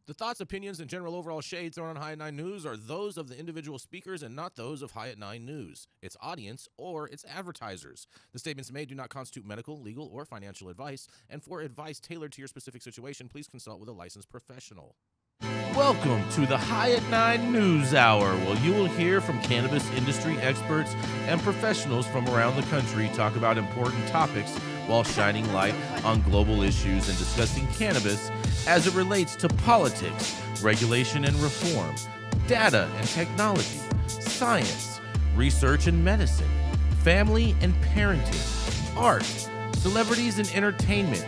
The thoughts, opinions, and general overall shade thrown on High at 9 News are those of the individual speakers and not those of High at 9 News, its audience, or its advertisers. The statements made do not constitute medical, legal, or financial advice, and for advice tailored to your specific situation, please consult with a licensed professional. Welcome to the High at 9 News Hour, where you will hear from cannabis industry experts and professionals from around the country talk about important topics while shining light on global issues and discussing cannabis as it relates to politics, regulation and reform, data and technology, science, research and medicine, family and parenting, art, celebrities and entertainment,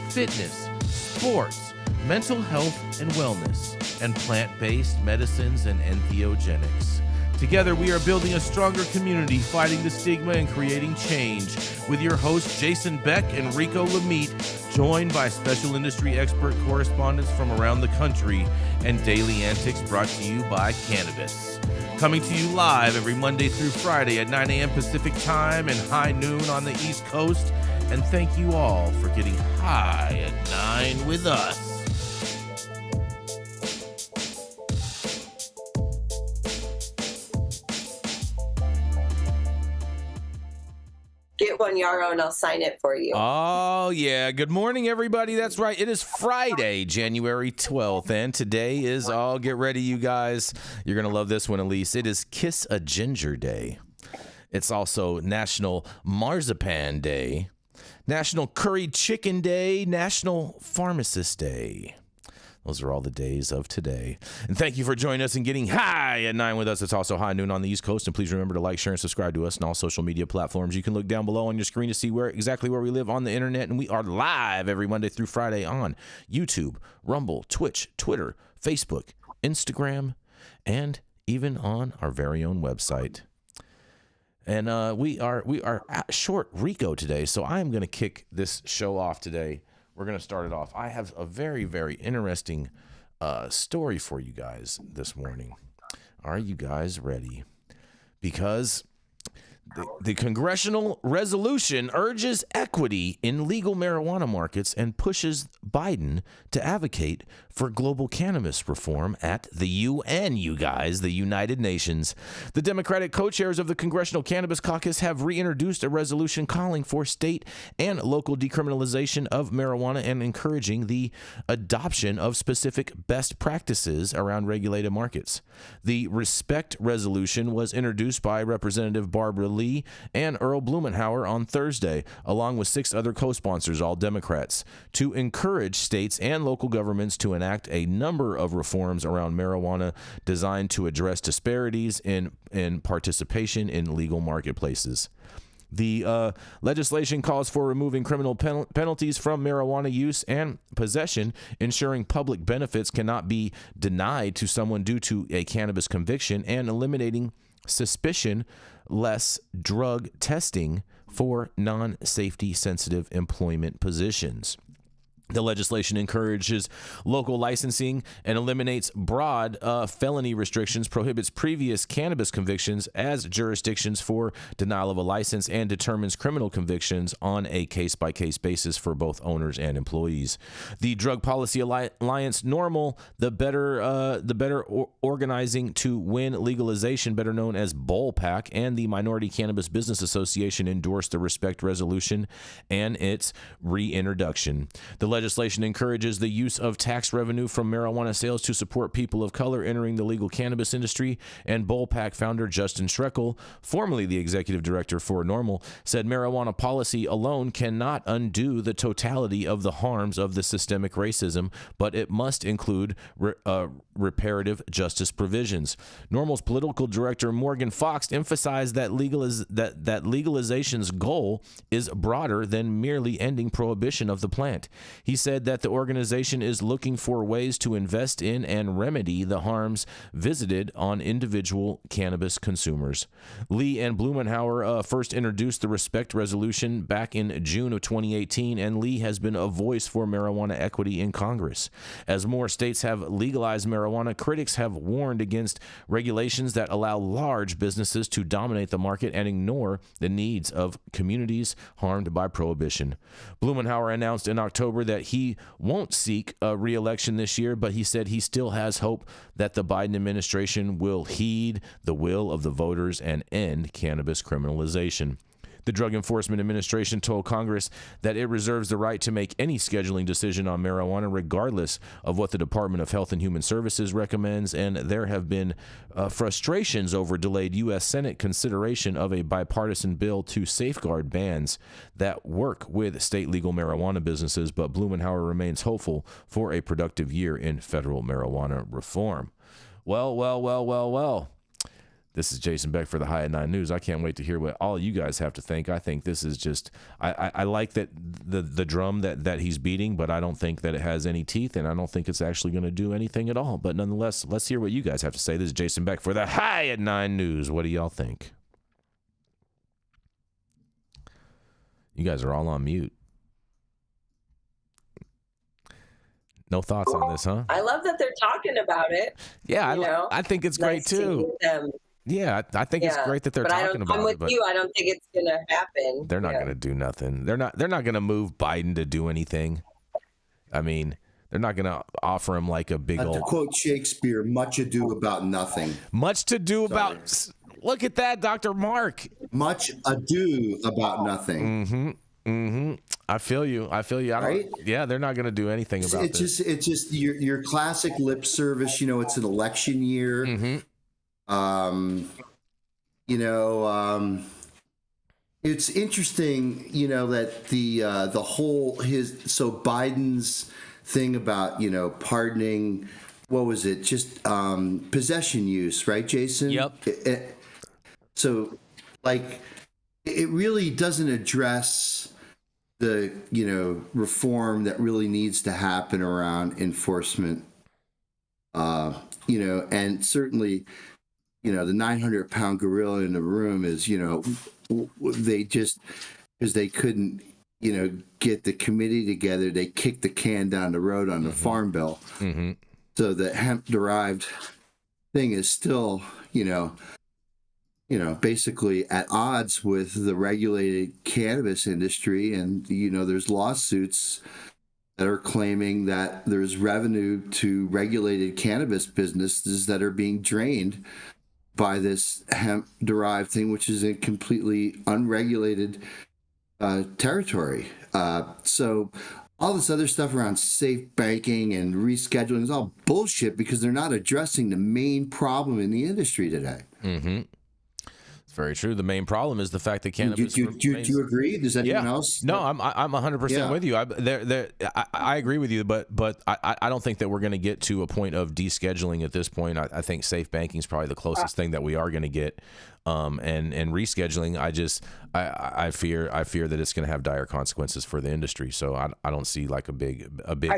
fitness, sports, mental health and wellness, and plant-based medicines and entheogenics. Together, we are building a stronger community, fighting the stigma and creating change. With your hosts, Jason Beck and Rico Lamitte, joined by special industry expert correspondents from around the country, and daily antics brought to you by Cannabis. Coming to you live every Monday through Friday at 9 a.m. Pacific Time and high noon on the East Coast. And thank you all for getting high at 9 with us. Get one, Yarrow, and I'll sign it for you. Oh, yeah. Good morning, everybody. That's right. It is Friday, January 12th, and today is, get ready, you guys. You're going to love this one, Elise. It is Kiss a Ginger Day. It's also National Marzipan Day, National Curried Chicken Day, National Pharmacist Day. Those are all the days of today. And thank you for joining us and getting high at 9 with us. It's also high noon on the East Coast. And please remember to like, share, and subscribe to us on all social media platforms. You can look down below on your screen to see exactly where we live on the internet. And we are live every Monday through Friday on YouTube, Rumble, Twitch, Twitter, Facebook, Instagram, and even on our very own website. And we are short Rico today, so I am going to kick this show off today. We're going to start it off. I have a very, very interesting story for you guys this morning. Are you guys ready? Because the congressional resolution urges equity in legal marijuana markets and pushes Biden to advocate for global cannabis reform at the UN, you guys, the United Nations. The Democratic co-chairs of the Congressional Cannabis Caucus have reintroduced a resolution calling for state and local decriminalization of marijuana and encouraging the adoption of specific best practices around regulated markets. The Respect resolution was introduced by Representative Barbara Lee and Earl Blumenauer on Thursday, along with 6 other co-sponsors, all Democrats, to encourage states and local governments to enact a number of reforms around marijuana designed to address disparities in participation in legal marketplaces. The legislation calls for removing criminal penalties from marijuana use and possession, ensuring public benefits cannot be denied to someone due to a cannabis conviction, and eliminating suspicion-less drug testing for non-safety sensitive employment positions. The legislation encourages local licensing and eliminates broad felony restrictions, prohibits previous cannabis convictions as jurisdictions for denial of a license, and determines criminal convictions on a case-by-case basis for both owners and employees. The Drug Policy Alliance NORML, the better organizing to win legalization, better known as BOLPAC, and the Minority Cannabis Business Association endorsed the Respect resolution and its reintroduction. The legislation encourages the use of tax revenue from marijuana sales to support people of color entering the legal cannabis industry, and BOLPAC founder Justin Schreckel, formerly the executive director for NORML, said marijuana policy alone cannot undo the totality of the harms of the systemic racism, but it must include reparative justice provisions. NORML's political director Morgan Fox emphasized that legalization's goal is broader than merely ending prohibition of the plant. He said that the organization is looking for ways to invest in and remedy the harms visited on individual cannabis consumers. Lee and Blumenauer first introduced the Respect resolution back in June of 2018, and Lee has been a voice for marijuana equity in Congress. As more states have legalized marijuana, critics have warned against regulations that allow large businesses to dominate the market and ignore the needs of communities harmed by prohibition. Blumenauer announced in October that he won't seek a re-election this year, but he said he still has hope that the Biden administration will heed the will of the voters and end cannabis criminalization. The Drug Enforcement Administration told Congress that it reserves the right to make any scheduling decision on marijuana regardless of what the Department of Health and Human Services recommends, and there have been frustrations over delayed U.S. Senate consideration of a bipartisan bill to safeguard bans that work with state legal marijuana businesses, but Blumenauer remains hopeful for a productive year in federal marijuana reform. Well. This is Jason Beck for the High at 9 News. I can't wait to hear what all you guys have to think. I think this is just, I like that the drum that he's beating, but I don't think that it has any teeth, and I don't think it's actually going to do anything at all. But nonetheless, let's hear what you guys have to say. This is Jason Beck for the High at 9 News. What do y'all think? You guys are all on mute. No thoughts on this, huh? I love that they're talking about it. Yeah, I think it's great too. Yeah, I think it's great that they're talking about it. I'm with you. I don't think it's gonna happen. They're not gonna do nothing. They're not gonna move Biden to do anything. I mean, they're not gonna offer him like a big old. To quote Shakespeare, much ado about nothing. Much to do about. Look at that, Dr. Mark. Much ado about nothing. I feel you. Right? Yeah, they're not going to do anything about this. It's just your classic lip service. It's an election year. It's interesting. That the whole Biden's thing about pardoning. What was it? Just possession use, right, Jason? Yep. So, it really doesn't address the reform that really needs to happen around enforcement. And certainly, the 900-pound gorilla in the room is they just because they couldn't get the committee together, they kicked the can down the road on the farm bill. So the hemp derived thing is still basically at odds with the regulated cannabis industry. And, there's lawsuits that are claiming that there's revenue to regulated cannabis businesses that are being drained by this hemp-derived thing, which is a completely unregulated territory. So all this other stuff around safe banking and rescheduling is all bullshit because they're not addressing the main problem in the industry today. It's very true. The main problem is the fact that cannabis. Do you agree? Does anyone else? No, I'm 100% with you. I agree with you, but I don't think that we're going to get to a point of descheduling at this point. I think safe banking is probably the closest thing that we are going to get. And rescheduling, I fear that it's going to have dire consequences for the industry. So I don't see like a big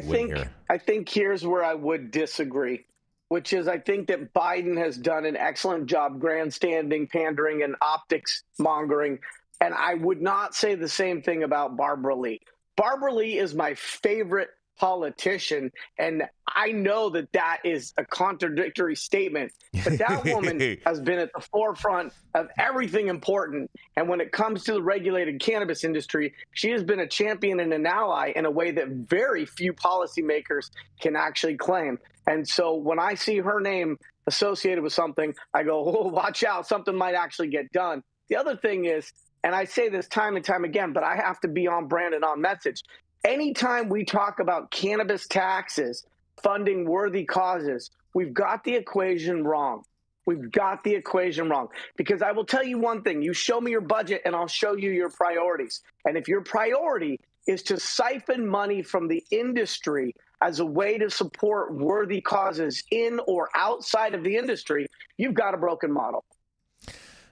win here. I think here's where I would disagree, which is I think that Biden has done an excellent job grandstanding, pandering, and optics mongering. And I would not say the same thing about Barbara Lee. Barbara Lee is my favorite politician, and I know that is a contradictory statement, but that woman has been at the forefront of everything important. And when it comes to the regulated cannabis industry, she has been a champion and an ally in a way that very few policymakers can actually claim. And so when I see her name associated with something, I go, oh, watch out, something might actually get done. The other thing is, and I say this time and time again, but I have to be on brand and on message. Anytime we talk about cannabis taxes funding worthy causes, we've got the equation wrong. We've got the equation wrong. Because I will tell you one thing. You show me your budget and I'll show you your priorities. And if your priority is to siphon money from the industry as a way to support worthy causes in or outside of the industry, you've got a broken model.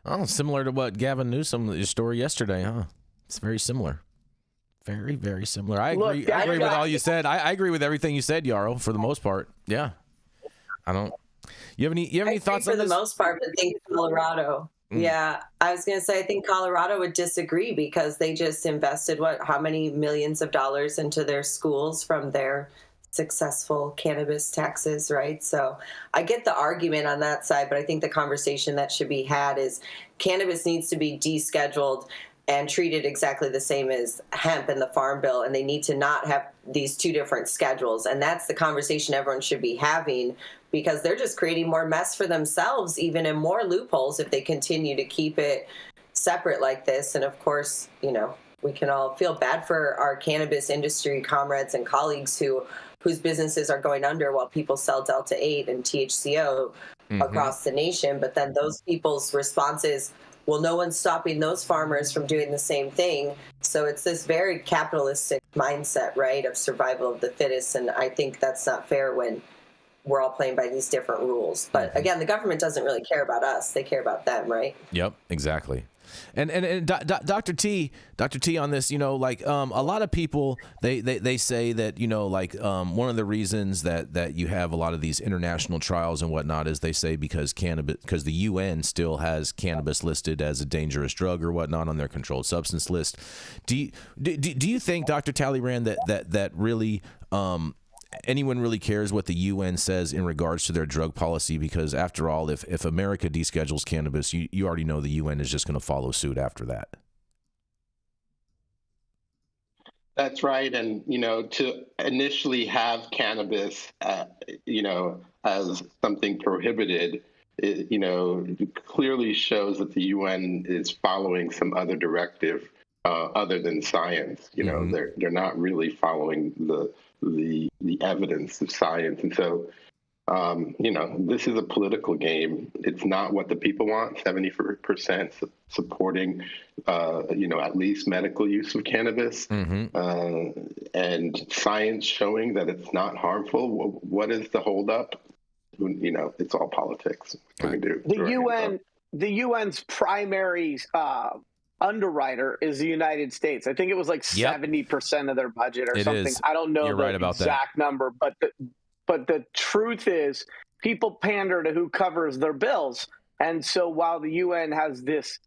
Oh, similar to what Gavin Newsom's story yesterday, huh? It's very similar. Very, very similar. I agree. I agree with all you said. I agree with everything you said, Yarrow, for the most part. Yeah. I don't. You have any thoughts on this? For the most part, I think Colorado. Yeah, I was going to say I think Colorado would disagree because they just invested how many millions of dollars into their schools from their successful cannabis taxes, right? So I get the argument on that side, but I think the conversation that should be had is cannabis needs to be descheduled. and treated exactly the same as hemp in the Farm Bill, and they need to not have these two different schedules. And that's the conversation everyone should be having, because they're just creating more mess for themselves, even in more loopholes, if they continue to keep it separate like this. And of course, you know, we can all feel bad for our cannabis industry comrades and colleagues whose businesses are going under while people sell Delta-8 and THCO across the nation. But then those people's responses, well, no one's stopping those farmers from doing the same thing. So it's this very capitalistic mindset, right, of survival of the fittest. And I think that's not fair when we're all playing by these different rules. But again, the government doesn't really care about us. They care about them, right? Yep, exactly. And Dr. T on this, you know, like a lot of people, they say that, you know, like one of the reasons that you have a lot of these international trials and whatnot is they say because the UN still has cannabis listed as a dangerous drug or whatnot on their controlled substance list. Do you think, Dr. Talleyrand, that really anyone really cares what the UN says in regards to their drug policy? Because after all, if America deschedules cannabis, you already know the UN is just going to follow suit after that. That's right. And, you know, to initially have cannabis, you know, as something prohibited, you know, clearly shows that the UN is following some other directive other than science. You know, they're not really following the evidence of science. And so, you know, this is a political game. It's not what the people want. 70% supporting, you know, at least medical use of cannabis, and science showing that it's not harmful. What is the holdup? You know, it's all politics. What can we do? The UN's primary underwriter is the United States. I think it was like 70% of their budget or something. Is. I don't know You're the right about exact number, but the truth is people pander to who covers their bills. And so while the UN has this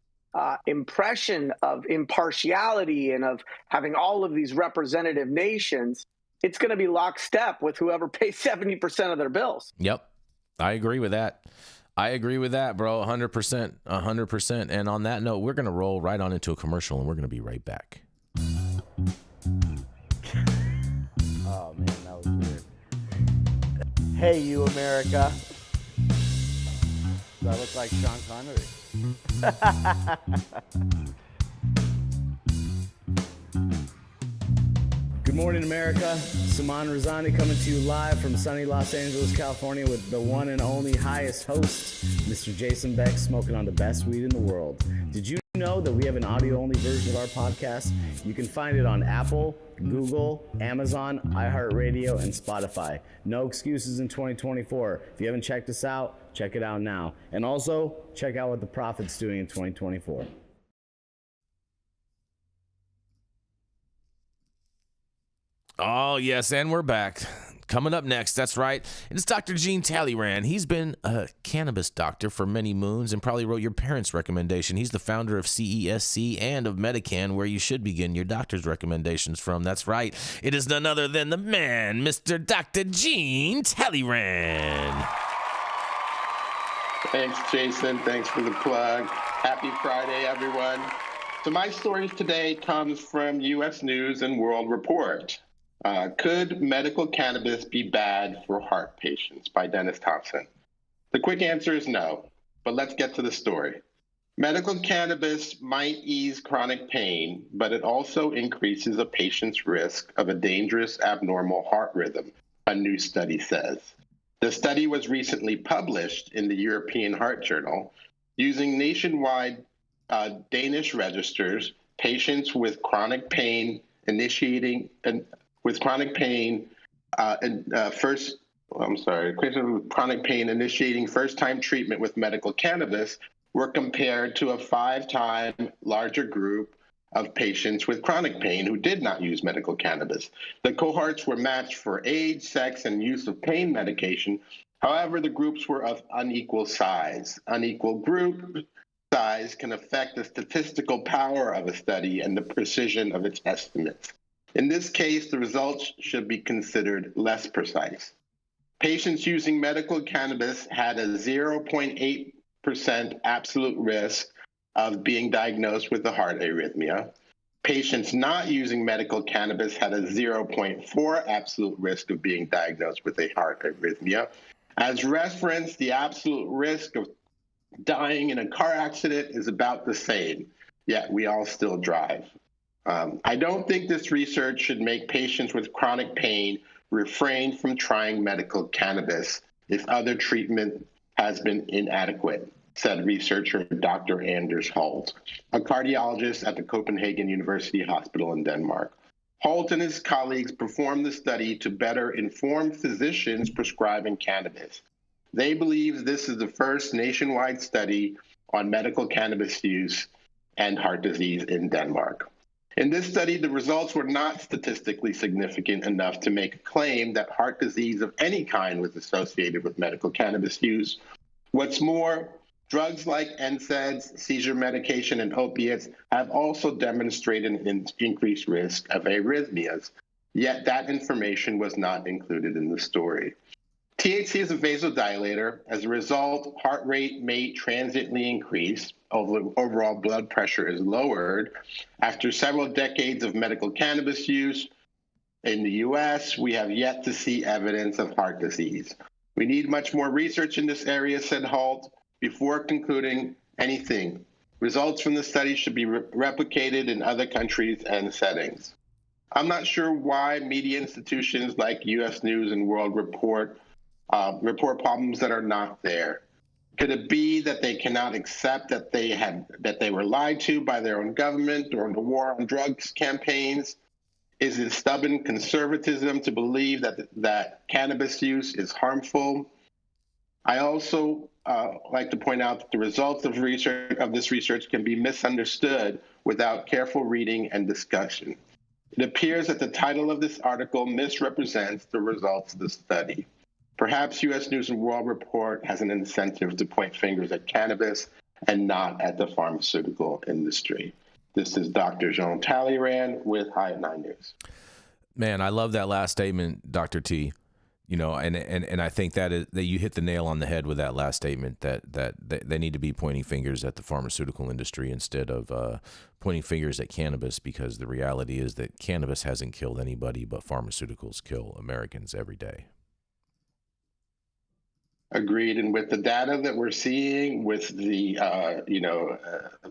impression of impartiality and of having all of these representative nations, it's going to be lockstep with whoever pays 70% of their bills. Yep. I agree with that. Bro. 100%. 100%. And on that note, we're going to roll right on into a commercial, and we're going to be right back. Oh, man, that was weird. Hey, you, America. Do I look like Sean Connery? Good morning, America. Saman Razani coming to you live from sunny Los Angeles, California with the one and only highest host, Mr. Jason Beck, smoking on the best weed in the world. Did you know that we have an audio-only version of our podcast? You can find it on Apple, Google, Amazon, iHeartRadio, and Spotify. No excuses in 2024. If you haven't checked us out, check it out now. And also, check out what the Prophet's doing in 2024. Oh, yes, and we're back. Coming up next, that's right, it's Dr. Gene Talleyrand. He's been a cannabis doctor for many moons and probably wrote your parents' recommendation. He's the founder of CESC and of Medican, where you should begin your doctor's recommendations from. That's right, it is none other than the man, Mr. Dr. Gene Talleyrand. Thanks, Jason. Thanks for the plug. Happy Friday, everyone. So my story today comes from U.S. News and World Report. Could medical cannabis be bad for heart patients? By Dennis Thompson. The quick answer is no, but let's get to the story. Medical cannabis might ease chronic pain, but it also increases a patient's risk of a dangerous abnormal heart rhythm, a new study says. The study was recently published in the European Heart Journal. Using nationwide Danish registers, patients with chronic pain initiating chronic pain initiating first-time treatment with medical cannabis were compared to a 5-time larger group of patients with chronic pain who did not use medical cannabis. The cohorts were matched for age, sex, and use of pain medication. However, the groups were of unequal size. Unequal group size can affect the statistical power of a study and the precision of its estimates. In this case, the results should be considered less precise. Patients using medical cannabis had a 0.8% absolute risk of being diagnosed with a heart arrhythmia. Patients not using medical cannabis had a 0.4 absolute risk of being diagnosed with a heart arrhythmia. As referenced, the absolute risk of dying in a car accident is about the same, yet we all still drive. I don't think this research should make patients with chronic pain refrain from trying medical cannabis if other treatment has been inadequate, said researcher Dr. Anders Holt, a cardiologist at the Copenhagen University Hospital in Denmark. Holt and his colleagues performed the study to better inform physicians prescribing cannabis. They believe this is the first nationwide study on medical cannabis use and heart disease in Denmark. In this study, the results were not statistically significant enough to make a claim that heart disease of any kind was associated with medical cannabis use. What's more, drugs like NSAIDs, seizure medication, and opiates have also demonstrated an increased risk of arrhythmias, yet that information was not included in the story. THC is a vasodilator. As a result, heart rate may transiently increase. Overall blood pressure is lowered. After several decades of medical cannabis use in the U.S., we have yet to see evidence of heart disease. We need much more research in this area, said Holt, before concluding anything. Results from the study should be replicated in other countries and settings. I'm not sure why media institutions like U.S. News and World Report problems that are not there. Could it be that they cannot accept that they were lied to by their own government during the war on drugs campaigns? Is it stubborn conservatism to believe that cannabis use is harmful? I also like to point out that the results of this research can be misunderstood without careful reading and discussion. It appears that the title of this article misrepresents the results of the study. Perhaps U.S. News and World Report has an incentive to point fingers at cannabis and not at the pharmaceutical industry. This is Dr. Jean Talleyrand with High at 9 News. Man, I love that last statement, Dr. T. You know, and I think that you hit the nail on the head with that last statement, that they need to be pointing fingers at the pharmaceutical industry instead of pointing fingers at cannabis, because the reality is that cannabis hasn't killed anybody, but pharmaceuticals kill Americans every day. Agreed. And with the data that we're seeing, with the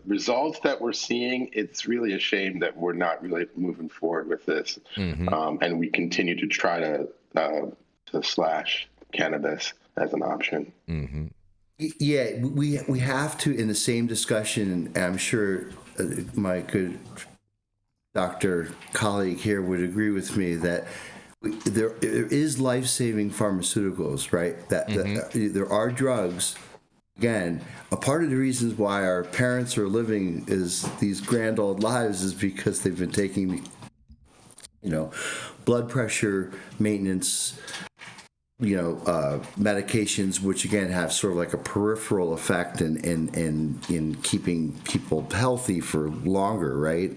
results that we're seeing, it's really a shame that we're not really moving forward with this. Mm-hmm. And we continue to try to slash cannabis as an option. Mm-hmm. Yeah, we have to, in the same discussion, and I'm sure my good doctor colleague here would agree with me, that there is life-saving pharmaceuticals, right? That there are drugs. Again, a part of the reasons why our parents are living these grand old lives is because they've been taking, blood pressure maintenance, medications, which again have sort of like a peripheral effect in keeping people healthy for longer, right?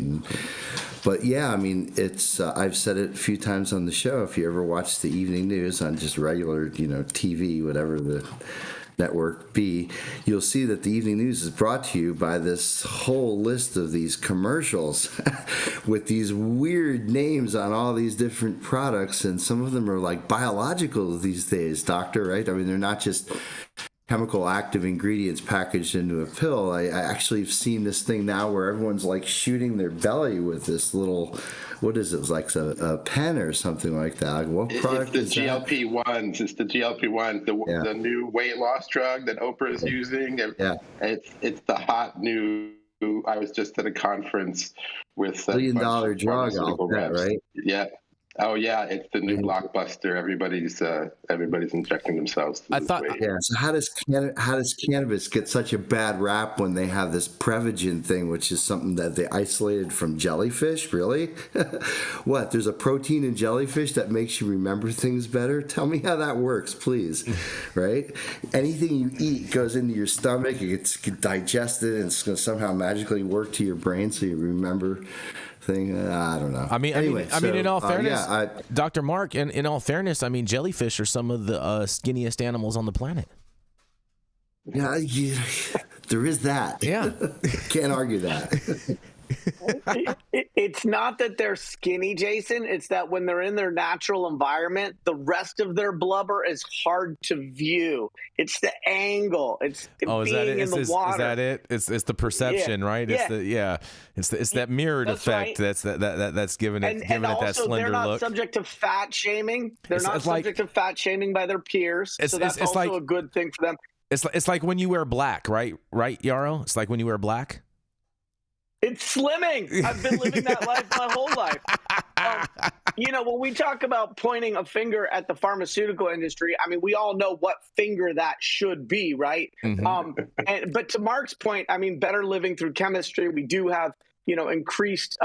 But yeah, I mean, it's I've said it a few times on the show. If you ever watch the evening news on just regular, TV, whatever the network be, you'll see that the evening news is brought to you by this whole list of these commercials with these weird names on all these different products, and some of them are like biological these days, doctor, right? I mean, they're not just chemical active ingredients packaged into a pill. I actually have seen this thing now where everyone's like shooting their belly with this little, what is it? It's like a pen or something like that. Like, what product is that? It's the GLP-1, the new weight loss drug that Oprah is using. Yeah. It's the hot new. I was just at a conference with $1 billion drug, I'll bet, right? Yeah. Oh yeah, it's the new blockbuster. Everybody's injecting themselves. I thought, yeah. So how does cannabis get such a bad rap when they have this Prevagen thing, which is something that they isolated from jellyfish? Really? What? There's a protein in jellyfish that makes you remember things better? Tell me how that works, please. Right? Anything you eat goes into your stomach, it gets digested, and it's going to somehow magically work to your brain so you remember. I don't know. I mean, in all fairness, Dr. Mark, in all fairness, I mean, jellyfish are some of the skinniest animals on the planet. Yeah, there is that. Yeah. Can't argue that. It's not that they're skinny, Jason. It's that when they're in their natural environment, the rest of their blubber is hard to view. It's the angle. It's is that being it? in the water. Is that it? It's the perception, right? It's that mirrored effect. Right. That's giving it and that also, slender they're not look. subject to fat shaming. They're It's not like- subject to fat shaming by their peers. So that's also like- a good thing for them. It's like when you wear black, right? Right, Yarrow? It's like when you wear black. It's slimming. I've been living that life my whole life. When we talk about pointing a finger at the pharmaceutical industry, I mean, we all know what finger that should be, right? Mm-hmm. But to Mark's point, I mean, better living through chemistry. We do have, increased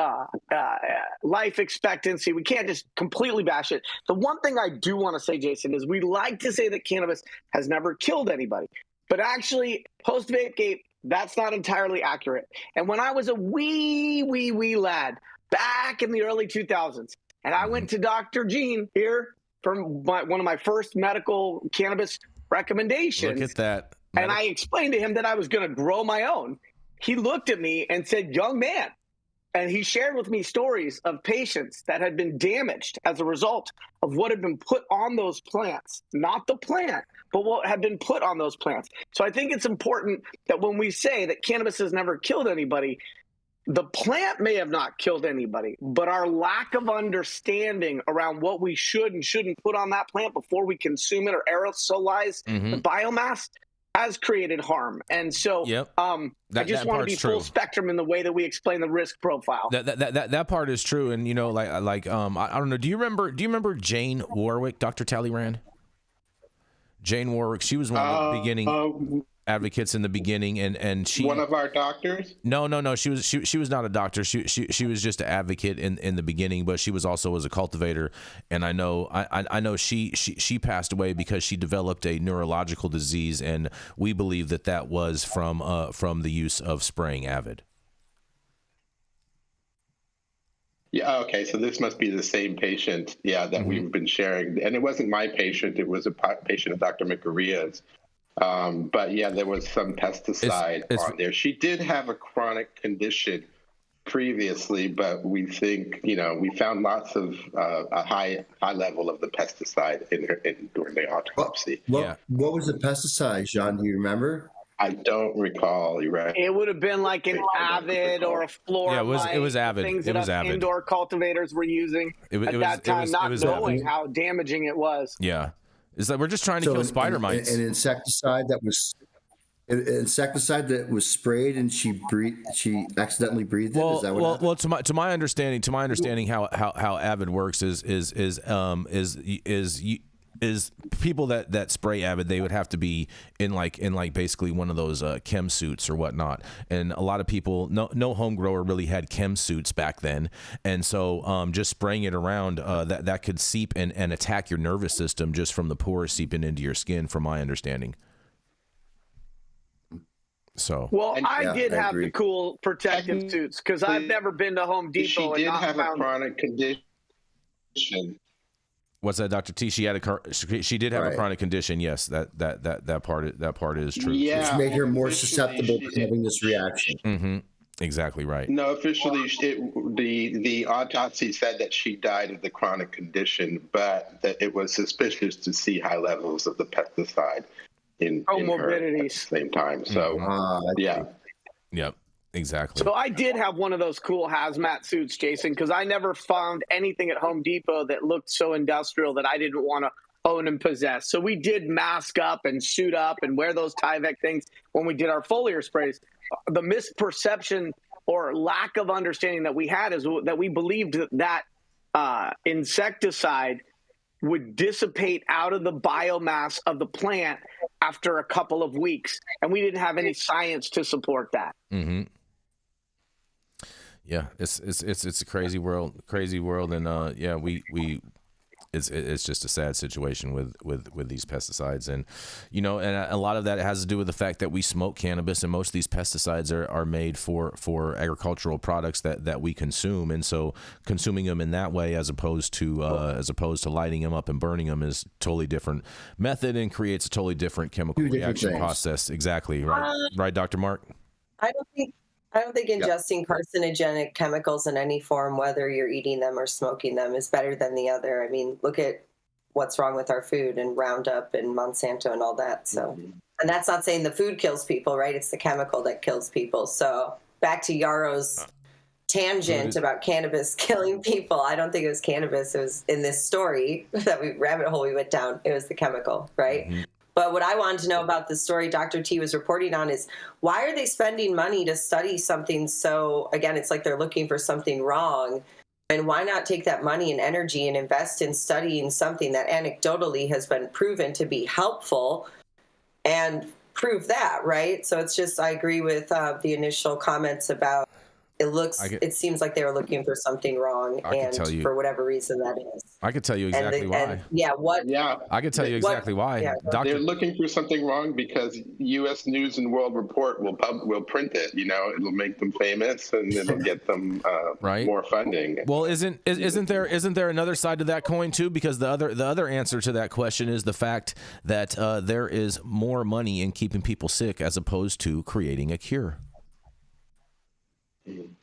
life expectancy. We can't just completely bash it. The one thing I do want to say, Jason, is we like to say that cannabis has never killed anybody. But actually, post-Vapegate, that's not entirely accurate. And when I was a wee lad back in the early 2000s, and I went to Dr. Gene here from one of my first medical cannabis recommendations. Look at that. And I explained to him that I was going to grow my own. He looked at me and said, "Young man." And he shared with me stories of patients that had been damaged as a result of what had been put on those plants, not the plant, but what had been put on those plants. So I think it's important that when we say that cannabis has never killed anybody, the plant may have not killed anybody, but our lack of understanding around what we should and shouldn't put on that plant before we consume it or aerosolize the biomass has created harm. And so I just want to be full spectrum in the way that we explain the risk profile. That part is true. And, I don't know. Do you remember Jane Warwick, Dr. Talleyrand? Jane Warwick, she was one of the beginning advocates in the beginning, and she one of our doctors. No, she was not a doctor. She was just an advocate in the beginning, but she was also as a cultivator. And I know she passed away because she developed a neurological disease, and we believe that was from the use of spraying Avid. Yeah. Okay. So this must be the same patient. Yeah, that we've been sharing, and it wasn't my patient. It was a patient of Dr. McRoberts. But yeah, there was some pesticide on there. She did have a chronic condition previously, but we think, we found lots of a high level of the pesticide during the autopsy. What was the pesticide, Jean? Do you remember? I don't recall. You're right. It would have been like an Avid or a Floramite. Yeah, it was Avid. Things It was that Avid. Indoor cultivators were using at that time, not knowing Avid. how damaging it was. Yeah. It's like we're just trying to kill spider mites. An insecticide that was sprayed and she accidentally breathed it. Is that what happened? Well, to my understanding, how Avid works is people that spray Avid, they would have to be in basically one of those chem suits or whatnot. And a lot of people, no home grower really had chem suits back then, and so just spraying it around that could seep and attack your nervous system just from the pores seeping into your skin, from my understanding. So I did have the cool protective suits because I've never been to Home Depot. She did and not have a found chronic condition. What's that, Dr. T? She did have a chronic condition. Yes, that part is true. Yeah, which made her more susceptible to having this reaction. Mm-hmm. Exactly right. No, officially, the autopsy said that she died of the chronic condition, but that it was suspicious to see high levels of the pesticide in her at the same time. So, Yep. Exactly. So I did have one of those cool hazmat suits, Jason, because I never found anything at Home Depot that looked so industrial that I didn't want to own and possess. So we did mask up and suit up and wear those Tyvek things when we did our foliar sprays. The misperception or lack of understanding that we had is that we believed that insecticide would dissipate out of the biomass of the plant after a couple of weeks. And we didn't have any science to support that. Mm-hmm. Yeah, it's a crazy world, and we it's just a sad situation with these pesticides. And and a lot of that has to do with the fact that we smoke cannabis, and most of these pesticides are made for agricultural products that we consume. And so consuming them in that way, as opposed to lighting them up and burning them, is totally different method and creates a totally different chemical reaction process. Exactly. Right, Dr. Mark? I don't think ingesting carcinogenic chemicals in any form, whether you're eating them or smoking them, is better than the other. I mean, look at what's wrong with our food and Roundup and Monsanto and all that. So, and that's not saying the food kills people, right? It's the chemical that kills people. So back to Yarrow's tangent about cannabis killing people. I don't think it was cannabis. It was in this story rabbit hole we went down. It was the chemical, right? Mm-hmm. But what I wanted to know about the story Dr. T was reporting on is, why are they spending money to study something? So again, it's like they're looking for something wrong. And why not take that money and energy and invest in studying something that anecdotally has been proven to be helpful and prove that, right? So it's just, I agree with the initial comments about it seems like they were looking for something wrong, and for whatever reason that is. I could tell you exactly why. I could tell you exactly why. Yeah, they're looking for something wrong because U.S. News and World Report will print it. It'll make them famous, and it'll get them more funding. Well, isn't there another side to that coin too? Because the other answer to that question is the fact that there is more money in keeping people sick as opposed to creating a cure.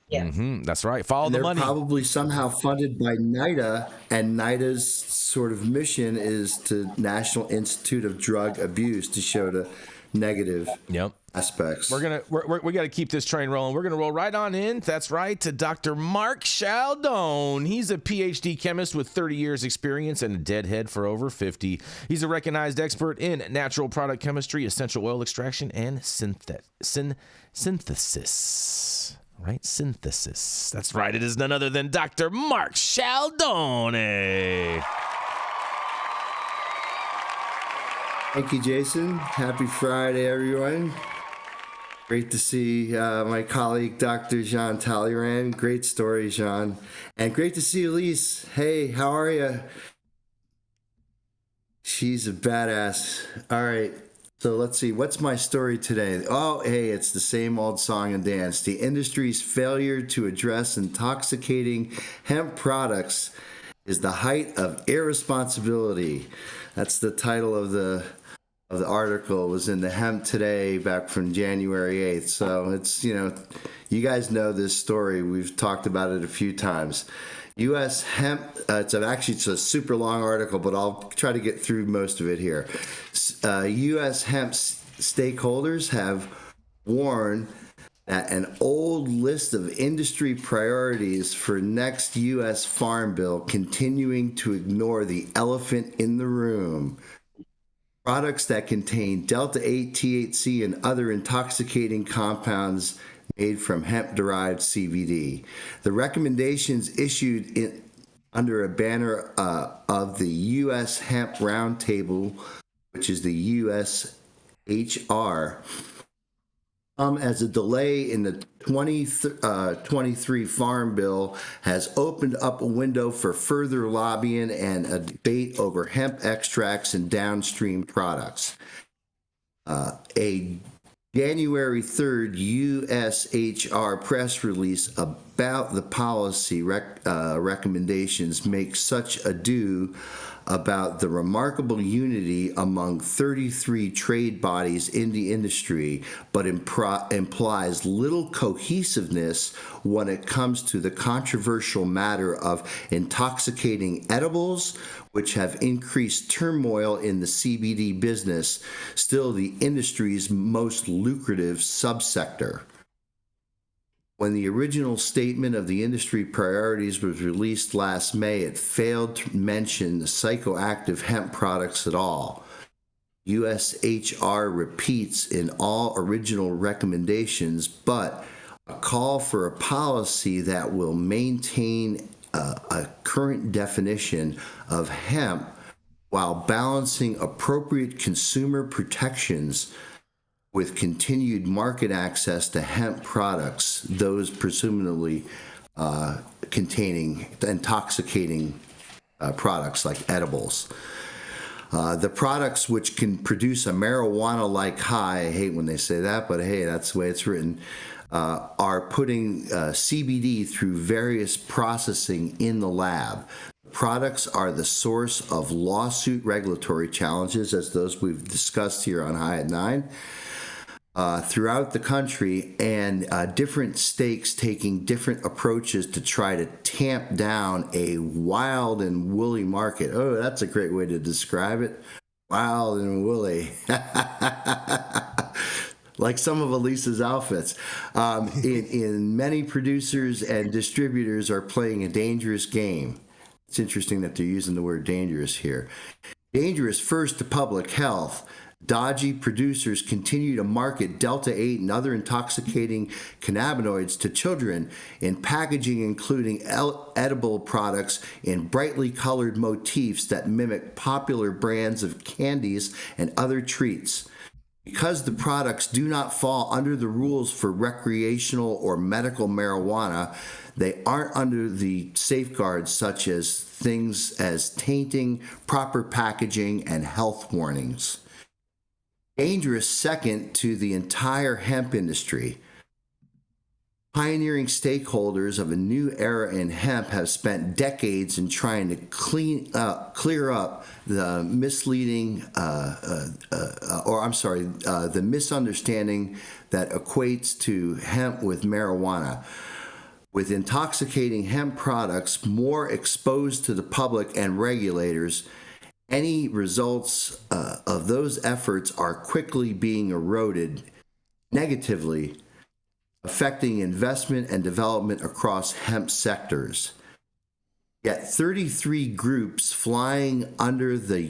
Yeah, that's right. Follow the money. They're probably somehow funded by NIDA, and NIDA's sort of mission is to National Institute of Drug Abuse, to show the negative aspects. We got to keep this train rolling. We're gonna roll right on in. That's right, to Dr. Mark Scialdone. He's a PhD chemist with 30 years experience and a deadhead for over 50. He's a recognized expert in natural product chemistry, essential oil extraction, and synthesis. Right? Synthesis. That's right. It is none other than Dr. Mark Scialdone. Thank you, Jason. Happy Friday, everyone. Great to see my colleague, Dr. Jean Talleyrand. Great story, Jean. And great to see Elise. Hey, how are you? She's a badass. All right. So let's see, what's my story today? Oh, hey, it's the same old song and dance. The industry's failure to address intoxicating hemp products is the height of irresponsibility. That's the title of the article. It was in the Hemp Today back from January 8th. So it's, you guys know this story. We've talked about it a few times. U.S. hemp, it's a super long article, but I'll try to get through most of it here. U.S. hemp stakeholders have warned that an old list of industry priorities for next U.S. Farm Bill continuing to ignore the elephant in the room. Products that contain Delta-8 THC and other intoxicating compounds made from hemp-derived CBD. The recommendations issued under a banner of the U.S. Hemp Roundtable, which is the USHR, as a delay in the 2023 Farm Bill has opened up a window for further lobbying and a debate over hemp extracts and downstream products. A January 3rd USHR press release about the policy recommendations makes such ado about the remarkable unity among 33 trade bodies in the industry, but implies little cohesiveness when it comes to the controversial matter of intoxicating edibles, which have increased turmoil in the CBD business, still the industry's most lucrative subsector. When the original statement of the industry priorities was released last May, it failed to mention the psychoactive hemp products at all. USHR repeats in all original recommendations, but a call for a policy that will maintain a current definition of hemp while balancing appropriate consumer protections with continued market access to hemp products, those presumably containing intoxicating products like edibles. The products which can produce a marijuana-like high, I hate when they say that, but hey, that's the way it's written, are putting CBD through various processing in the lab. Products are the source of lawsuit regulatory challenges, as those we've discussed here on High at 9, throughout the country, and different states taking different approaches to try to tamp down a wild and woolly market. Oh, that's a great way to describe it. Wild and woolly. Like some of Elise's outfits. In many producers and distributors are playing a dangerous game. It's interesting that they're using the word dangerous here. Dangerous first to public health. Dodgy producers continue to market Delta-8 and other intoxicating cannabinoids to children in packaging including edible products in brightly colored motifs that mimic popular brands of candies and other treats. Because the products do not fall under the rules for recreational or medical marijuana, they aren't under the safeguards such as things as tainting, proper packaging, and health warnings. Dangerous second to the entire hemp industry. Pioneering stakeholders of a new era in hemp have spent decades in trying to clear up the misleading, the misunderstanding that equates to hemp with marijuana. With intoxicating hemp products more exposed to the public and regulators, any results of those efforts are quickly being eroded negatively, affecting investment and development across hemp sectors. Yet 33 groups flying under the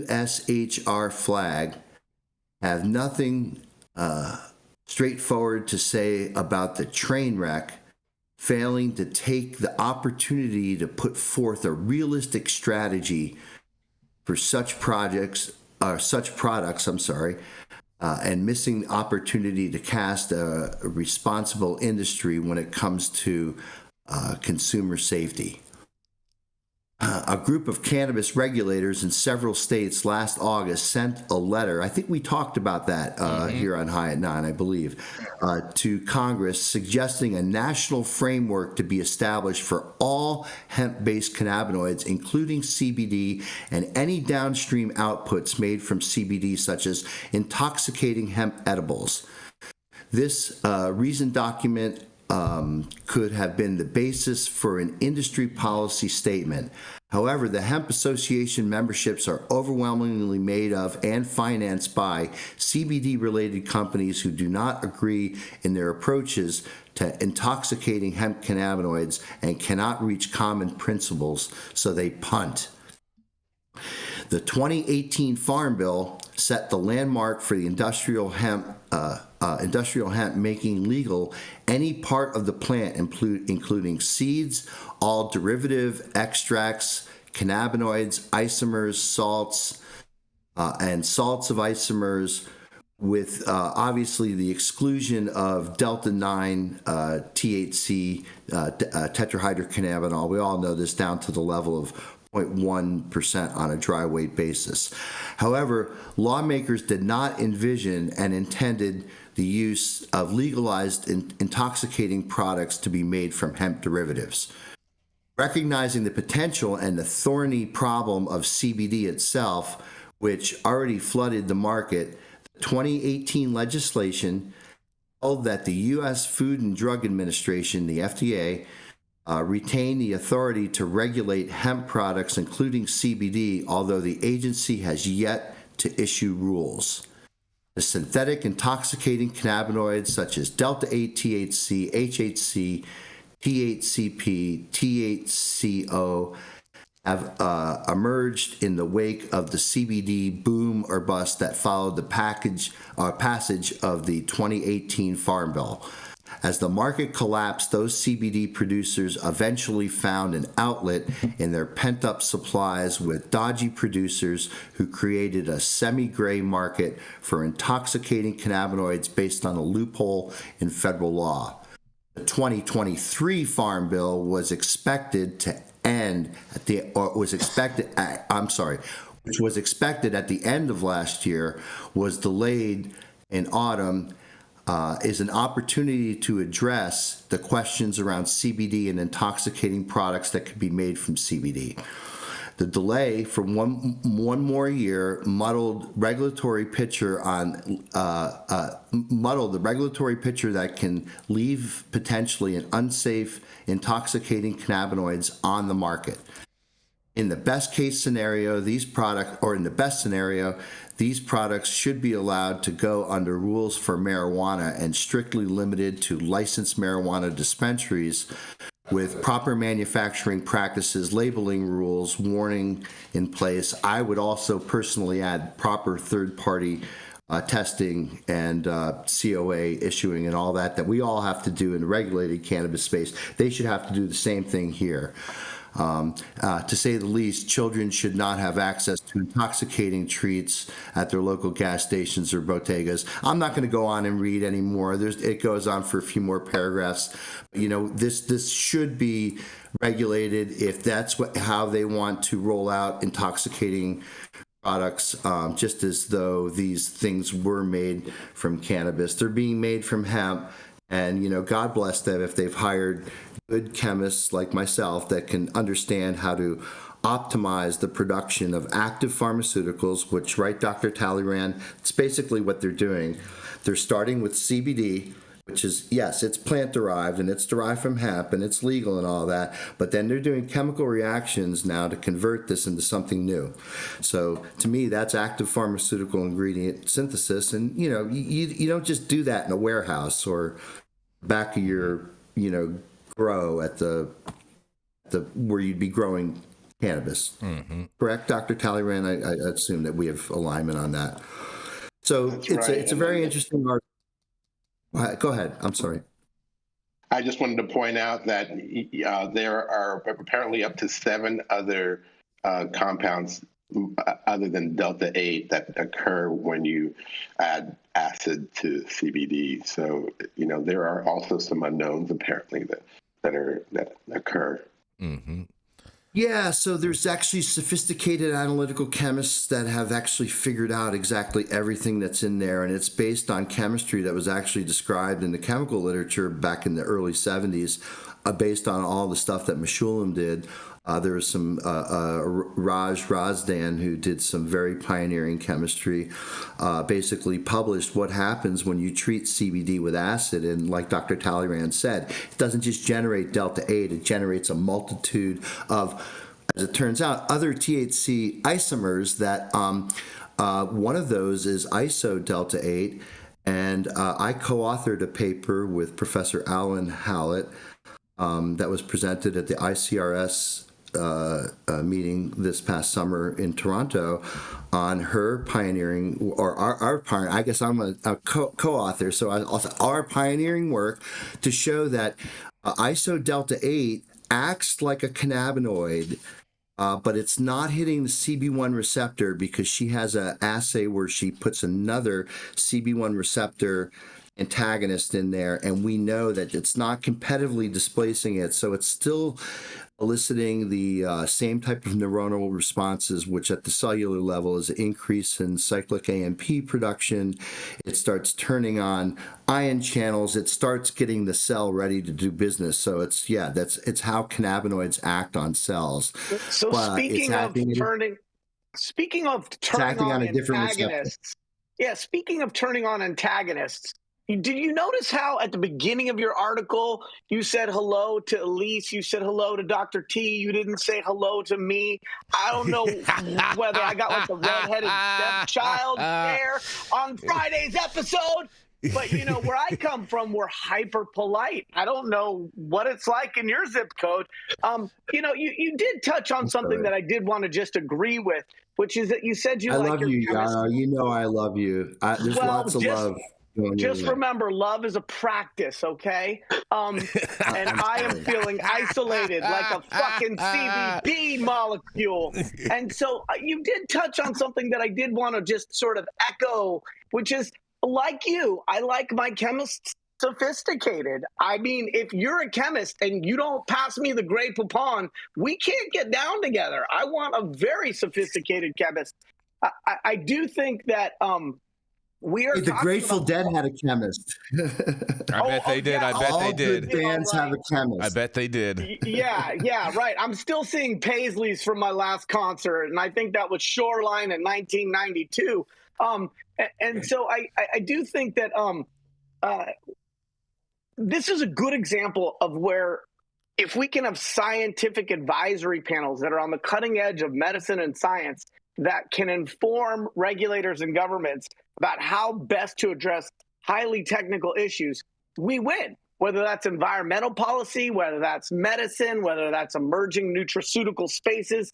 USHR flag have nothing straightforward to say about the train wreck, failing to take the opportunity to put forth a realistic strategy for such products, and missing the opportunity to cast a responsible industry when it comes to consumer safety. A group of cannabis regulators in several states last August sent a letter, I think we talked about that here on High at 9, I believe, to Congress suggesting a national framework to be established for all hemp-based cannabinoids, including CBD and any downstream outputs made from CBD, such as intoxicating hemp edibles. This reasoned document could have been the basis for an industry policy statement. However, the Hemp Association memberships are overwhelmingly made of and financed by CBD-related companies who do not agree in their approaches to intoxicating hemp cannabinoids and cannot reach common principles, so they punt. The 2018 Farm Bill set the landmark for the industrial hemp making legal any part of the plant, including seeds, all derivative extracts, cannabinoids, isomers, salts, and salts of isomers, with obviously the exclusion of Delta-9 THC, tetrahydrocannabinol. We all know this, down to the level of 0.1% on a dry weight basis. However, lawmakers did not envision and intended the use of legalized intoxicating products to be made from hemp derivatives. Recognizing the potential and the thorny problem of CBD itself, which already flooded the market, the 2018 legislation held that the U.S. Food and Drug Administration, the FDA, retain the authority to regulate hemp products, including CBD, although the agency has yet to issue rules. The synthetic intoxicating cannabinoids such as Delta-8 THC, HHC, THCP, THCO have emerged in the wake of the CBD boom or bust that followed the passage of the 2018 Farm Bill. As the market collapsed, those CBD producers eventually found an outlet in their pent-up supplies with dodgy producers who created a semi-gray market for intoxicating cannabinoids based on a loophole in federal law. The 2023 Farm Bill was expected to end at the, or was expected, which was expected at the end of last year, was delayed in autumn, is an opportunity to address the questions around CBD and intoxicating products that could be made from CBD. The delay from one more year muddled the regulatory picture that can leave potentially an unsafe, intoxicating cannabinoids on the market. In the best case scenario, these products should be allowed to go under rules for marijuana and strictly limited to licensed marijuana dispensaries with proper manufacturing practices, labeling rules, warning in place. I would also personally add proper third-party testing and COA issuing and all that we all have to do in the regulated cannabis space. They should have to do the same thing here. To say the least, children should not have access to intoxicating treats at their local gas stations or bodegas. I'm not going to go on and read anymore. It goes on for a few more paragraphs. You know, this should be regulated if that's how they want to roll out intoxicating products, just as though these things were made from cannabis. They're being made from hemp, and, you know, God bless them if they've hired good chemists like myself that can understand how to optimize the production of active pharmaceuticals, which, right, Dr. Talleyrand, it's basically what they're doing. They're starting with CBD, which is, yes, it's plant-derived, and it's derived from hemp, and it's legal and all that, but then they're doing chemical reactions now to convert this into something new. So, to me, that's active pharmaceutical ingredient synthesis, and, you know, you don't just do that in a warehouse or back of your, you know, grow at the where you'd be growing cannabis. Mm-hmm. Correct, Dr. Talleyrand? I assume that we have alignment on that. So it's a very interesting article. Go ahead. I'm sorry. I just wanted to point out that there are apparently up to 7 other compounds other than Delta 8 that occur when you add acid to CBD. So, you know, there are also some unknowns apparently that occur. Mm-hmm. Yeah, so there's actually sophisticated analytical chemists that have actually figured out exactly everything that's in there, and it's based on chemistry that was actually described in the chemical literature back in the early 70s, based on all the stuff that Meshulam did. There was some Raj Razdan, who did some very pioneering chemistry, basically published what happens when you treat CBD with acid. And like Dr. Talleyrand said, it doesn't just generate Delta 8, it generates a multitude of, as it turns out, other THC isomers that one of those is iso Delta 8. And I co-authored a paper with Professor Alan Hallett that was presented at the ICRS meeting this past summer in Toronto on her pioneering, or our pioneering, I guess I'm a co-author, so our pioneering work to show that iso Delta 8 acts like a cannabinoid, but it's not hitting the CB1 receptor because she has an assay where she puts another CB1 receptor antagonist in there, and we know that it's not competitively displacing it, so it's still eliciting the same type of neuronal responses, which at the cellular level is an increase in cyclic AMP production. It starts turning on ion channels. It starts getting the cell ready to do business. So it's how cannabinoids act on cells. So speaking of turning on antagonists, speaking of turning on antagonists, did you notice how at the beginning of your article you said hello to Elise, you said hello to Dr. T, you didn't say hello to me? I don't know whether I got like the redheaded stepchild there on Friday's episode, but you know, where I come from, we're hyper polite. I don't know what it's like in your zip code. You know, you did touch on something that I did want to just agree with, which is that you said you like your chemistry. I love you, you know I love you. There's lots of love. Just remember, love is a practice, okay? And I am feeling isolated like a fucking CBD molecule. And so you did touch on something that I did want to just sort of echo, which is, like you, I like my chemists sophisticated. I mean, if you're a chemist and you don't pass me the Grey Poupon, we can't get down together. I want a very sophisticated chemist. I do think that we are. The Grateful Dead had a chemist. I bet they did. I bet they did. All good bands have a chemist. I bet they did. Yeah, right. I'm still seeing Paisleys from my last concert, and I think that was Shoreline in 1992. And so I do think that this is a good example of where, if we can have scientific advisory panels that are on the cutting edge of medicine and science that can inform regulators and governments about how best to address highly technical issues, we win. Whether that's environmental policy, whether that's medicine, whether that's emerging nutraceutical spaces.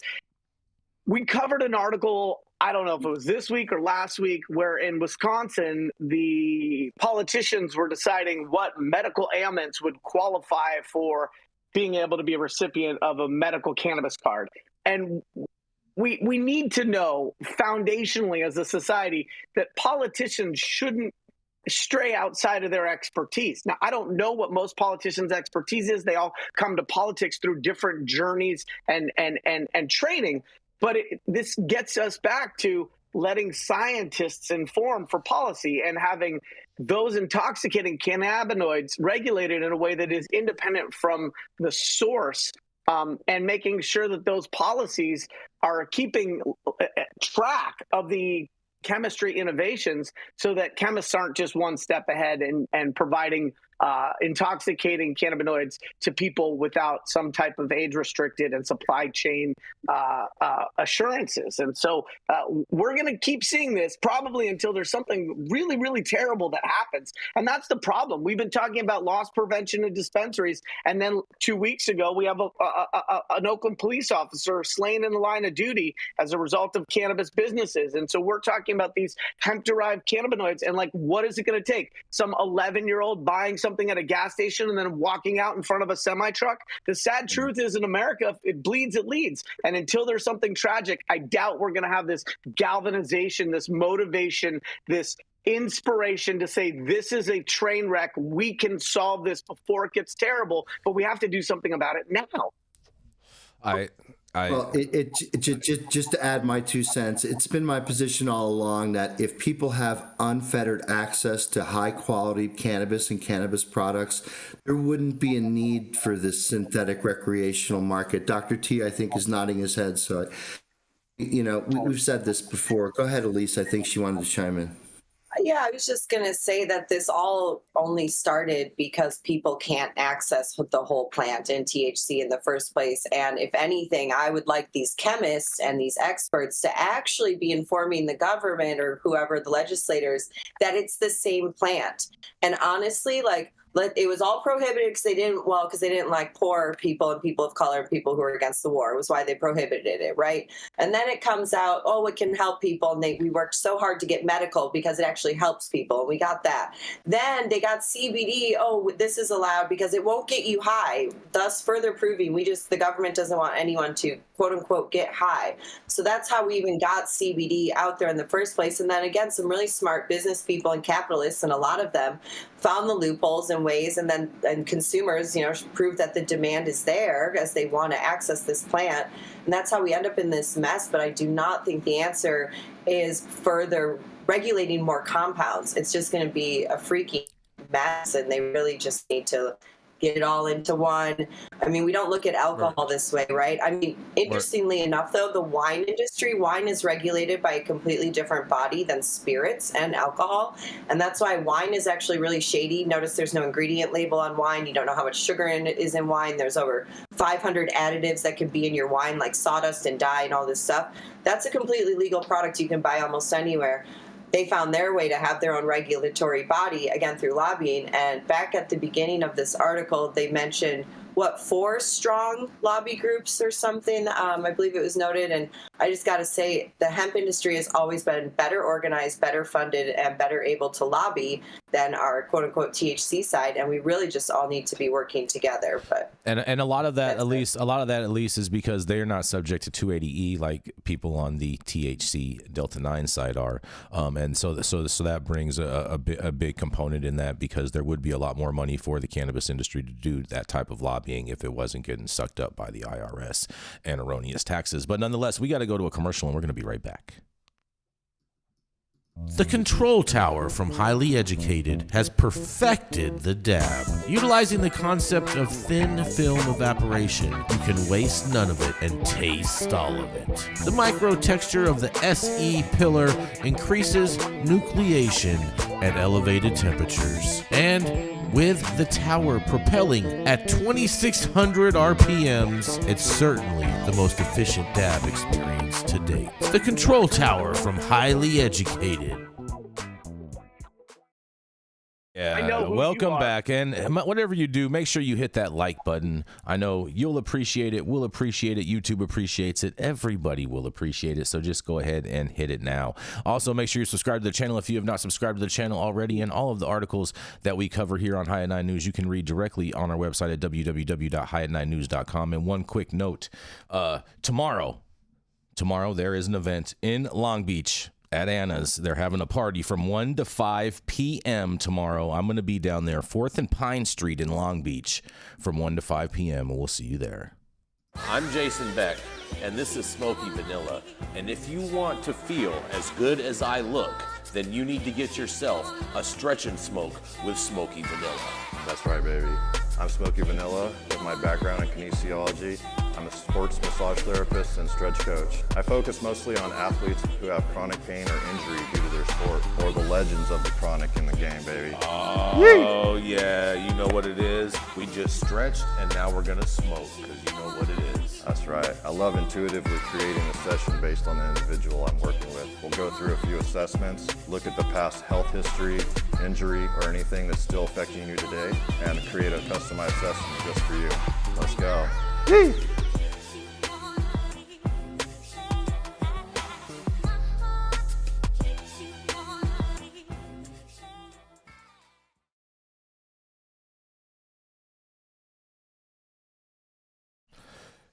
We covered an article, I don't know if it was this week or last week, where in Wisconsin, the politicians were deciding what medical ailments would qualify for being able to be a recipient of a medical cannabis card. And we need to know foundationally as a society that politicians shouldn't stray outside of their expertise. Now, I don't know what most politicians' expertise is. They all come to politics through different journeys and training. But this gets us back to letting scientists inform for policy and having those intoxicating cannabinoids regulated in a way that is independent from the source, and making sure that those policies are keeping track of the chemistry innovations so that chemists aren't just one step ahead and providing intoxicating cannabinoids to people without some type of age-restricted and supply chain assurances. And so we're going to keep seeing this probably until there's something really, really terrible that happens. And that's the problem. We've been talking about loss prevention in dispensaries, and then 2 weeks ago, we have an Oakland police officer slain in the line of duty as a result of cannabis businesses. And so we're talking about these hemp-derived cannabinoids, and like, what is it going to take? Some 11-year-old buying something at a gas station and then walking out in front of a semi-truck? The sad truth is, in America, if it bleeds, it leads. And until there's something tragic, I doubt we're going to have this galvanization, this motivation, this inspiration to say, this is a train wreck. We can solve this before it gets terrible, but we have to do something about it now. Well, just to add my 2 cents, it's been my position all along that if people have unfettered access to high quality cannabis and cannabis products, there wouldn't be a need for this synthetic recreational market. Dr. T, I think, is nodding his head. So, we've said this before. Go ahead, Elise. I think she wanted to chime in. Yeah, I was just going to say that this all only started because people can't access the whole plant and THC in the first place. And if anything, I would like these chemists and these experts to actually be informing the government or whoever, the legislators, that it's the same plant. And honestly, it was all prohibited because they didn't like poor people and people of color and people who were against the war. It was why they prohibited it, right? And then it comes out, it can help people. And we worked so hard to get medical because it actually helps people. And we got that. Then they got CBD. This is allowed because it won't get you high, thus further proving the government doesn't want anyone to, quote unquote, get high. So that's how we even got CBD out there in the first place. And then again, some really smart business people and capitalists, and a lot of them found the loopholes and ways, and consumers, prove that the demand is there as they want to access this plant. And that's how we end up in this mess. But I do not think the answer is further regulating more compounds. It's just going to be a freaky mess, and they really just need to get it all into one. I mean, we don't look at alcohol this way, right? I mean, interestingly enough, though, the wine industry, wine is regulated by a completely different body than spirits and alcohol. And that's why wine is actually really shady. Notice there's no ingredient label on wine. You don't know how much sugar is in wine. There's over 500 additives that could be in your wine, like sawdust and dye and all this stuff. That's a completely legal product you can buy almost anywhere. They found their way to have their own regulatory body, again, through lobbying. And back at the beginning of this article, they mentioned 4 strong lobby groups or something. I believe it was noted. And I just got to say, the hemp industry has always been better organized, better funded, and better able to lobby than our quote unquote THC side. And we really just all need to be working together. But and a lot of that, at least, is because they're not subject to 280E like people on the THC Delta 9 side are. And so that brings a big component in that, because there would be a lot more money for the cannabis industry to do that type of lobbying if it wasn't getting sucked up by the IRS and erroneous taxes. But nonetheless, we got to go to a commercial, and we're going to be right back. The Control Tower from Highly Educated has perfected the dab. Utilizing the concept of thin film evaporation, you can waste none of it and taste all of it. The micro texture of the SE pillar increases nucleation at elevated temperatures. And with the tower propelling at 2,600 RPMs, it's certainly the most efficient dab experience to date. The Control Tower from Highly Educated. Yeah, welcome back. And whatever you do, make sure you hit that like button. I know you'll appreciate it. We'll appreciate it. YouTube appreciates it. Everybody will appreciate it. So just go ahead and hit it now. Also, make sure you subscribe to the channel if you have not subscribed to the channel already. And all of the articles that we cover here on High at 9 News, you can read directly on our website at www.highat9news.com. And one quick note, tomorrow there is an event in Long Beach at Anna's. They're having a party from 1 to 5 p.m. tomorrow. I'm going to be down there, 4th and Pine Street in Long Beach from 1 to 5 p.m. and we'll see you there. I'm Jason Beck, and this is Smoky Vanilla. And if you want to feel as good as I look, then you need to get yourself a stretch and smoke with Smoky Vanilla. That's right, baby. I'm Smoky Vanilla with my background in kinesiology. I'm a sports massage therapist and stretch coach. I focus mostly on athletes who have chronic pain or injury due to their sport, or the legends of the chronic in the game, baby. Oh, yeah, you know what it is. We just stretched, and now we're gonna smoke, because you know what it is. That's right. I love intuitively creating a session based on the individual I'm working with. We'll go through a few assessments, look at the past health history, injury, or anything that's still affecting you today, and create a customized session just for you. Let's go.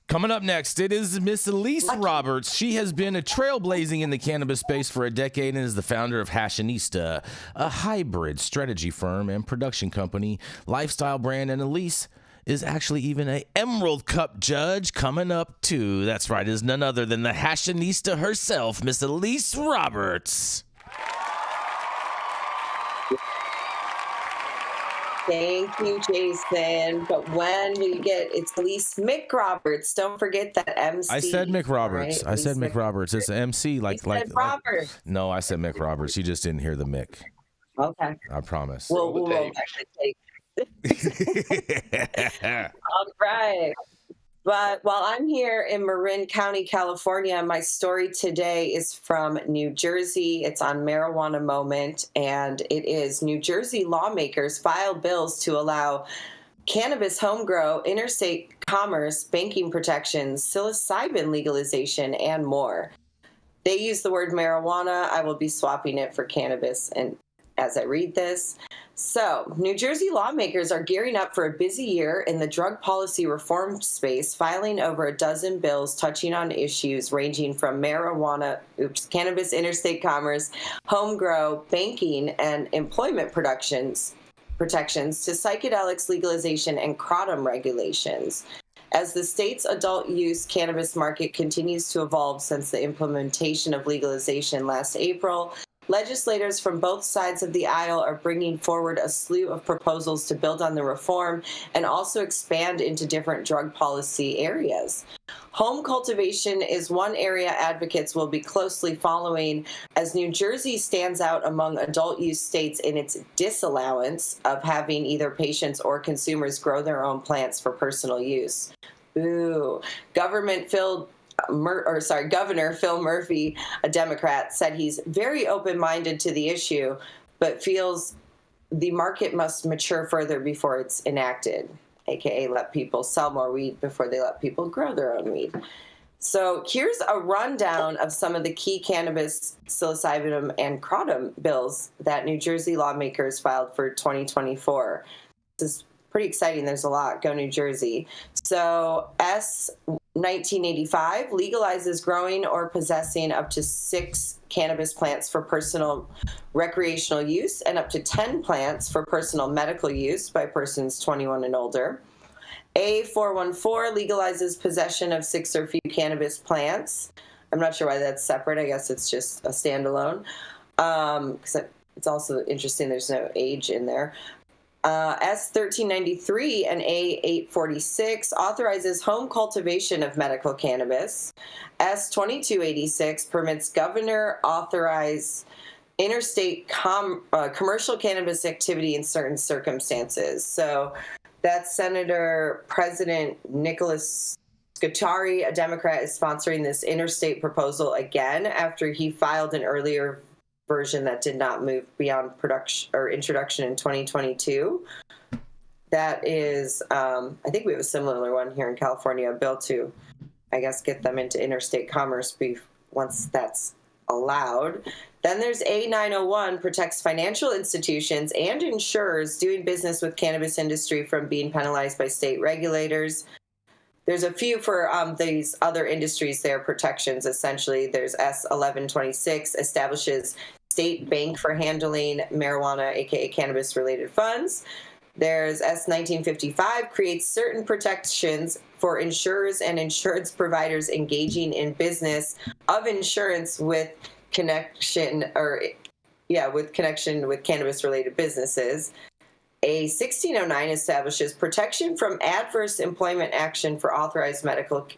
Coming up next, it is Miss Elise McRoberts. She has been trailblazing in the cannabis space for a decade and is the founder of Hashanista, a hybrid strategy firm and production company, lifestyle brand. And Elise is actually even a Emerald Cup judge coming up too. That's right, is none other than the Hashanista herself, Miss Elise McRoberts. Thank you, Jason. But when we get, it's Elise McRoberts. Don't forget that MC. I said McRoberts. Right? I said McRoberts. It's an MC. Like Roberts. No, I said McRoberts. You just didn't hear the Mick. Okay. I promise. We'll actually take. All right. But while I'm here in Marin County, California, my story today is from New Jersey. It's on Marijuana Moment, and it is New Jersey lawmakers filed bills to allow cannabis home grow, interstate commerce, banking protections, psilocybin legalization, and more. They use the word marijuana. I will be swapping it for cannabis and as I read this. So, New Jersey lawmakers are gearing up for a busy year in the drug policy reform space, filing over a dozen bills touching on issues ranging from cannabis interstate commerce, home grow, banking, and employment protections to psychedelics legalization and kratom regulations. As the state's adult use cannabis market continues to evolve since the implementation of legalization last April, legislators from both sides of the aisle are bringing forward a slew of proposals to build on the reform and also expand into different drug policy areas. Home cultivation is one area advocates will be closely following, as New Jersey stands out among adult use states in its disallowance of having either patients or consumers grow their own plants for personal use. Boo. Governor Phil Murphy, a Democrat, said he's very open-minded to the issue, but feels the market must mature further before it's enacted. aka let people sell more weed before they let people grow their own weed. So here's a rundown of some of the key cannabis, psilocybin, and kratom bills that New Jersey lawmakers filed for 2024. This is pretty exciting. There's a lot. Go New Jersey. So S 1985 legalizes growing or possessing up to 6 cannabis plants for personal recreational use and up to 10 plants for personal medical use by persons 21 and older. A 414 legalizes possession of 6 or few cannabis plants. I'm not sure why that's separate. I guess it's just a standalone. Because it's also interesting there's no age in there. S 1393 and A 846 authorizes home cultivation of medical cannabis. S 2286 permits governor authorize interstate commercial cannabis activity in certain circumstances. So that's Senator President Nicholas Scutari, a Democrat, is sponsoring this interstate proposal again after he filed an earlier version that did not move beyond production or introduction in 2022. That is, I think we have a similar one here in California, a bill to, I guess, get them into interstate commerce once that's allowed. Then there's A901, protects financial institutions and insurers doing business with cannabis industry from being penalized by state regulators. There's a few for these other industries, their protections, essentially. There's S1126, establishes state bank for handling marijuana, aka cannabis-related funds. There's S1955, creates certain protections for insurers and insurance providers engaging in business of insurance with connection with cannabis-related businesses. A 1609 establishes protection from adverse employment action for authorized medical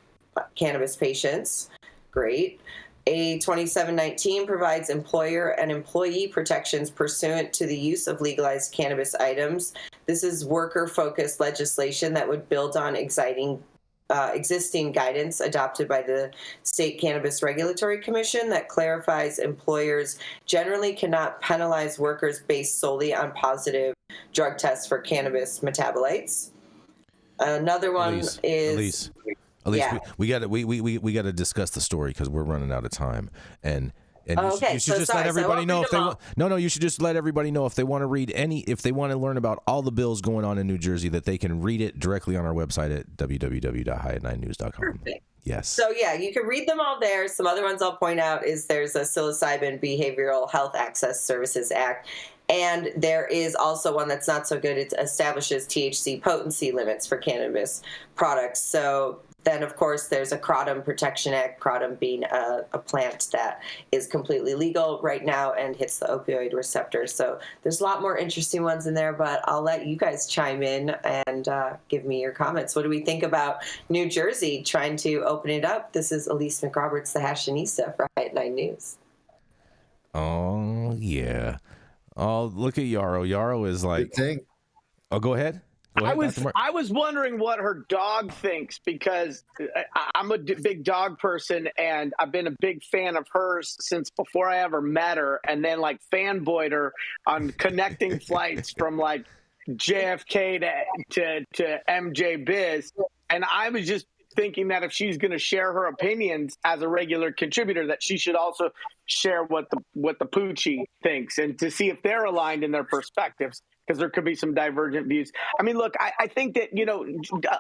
cannabis patients. Great. A 2719 provides employer and employee protections pursuant to the use of legalized cannabis items. This is worker-focused legislation that would build on existing guidance adopted by the State Cannabis Regulatory Commission that clarifies employers generally cannot penalize workers based solely on positive drug tests for cannabis metabolites. Another one is Elise, yeah. we got to discuss the story because we're running out of time. And okay, you should just let everybody know if they want. No, you should just let everybody know if they want to read if they want to learn about all the bills going on in New Jersey, that they can read it directly on our website at www.highat9news.com. Perfect. Yes. So yeah, you can read them all there. Some other ones I'll point out is there's a Psilocybin Behavioral Health Access Services Act. And there is also one that's not so good. It establishes THC potency limits for cannabis products. So then, of course, there's a Kratom Protection Act, kratom being a plant that is completely legal right now and hits the opioid receptor. So there's a lot more interesting ones in there, but I'll let you guys chime in and give me your comments. What do we think about New Jersey trying to open it up? This is Elise McRoberts, the Hashanista for High at 9 News. Oh, yeah. Oh, look at Yarrow. Yarrow is like... Good thing. Oh, go ahead. I was wondering what her dog thinks, because I'm a big dog person and I've been a big fan of hers since before I ever met her, and then like fanboyed her on connecting flights from like JFK to MJ Biz. And I was just thinking that if she's going to share her opinions as a regular contributor, that she should also share what the Poochie thinks, and to see if they're aligned in their perspectives, because there could be some divergent views. I mean, look, I think that,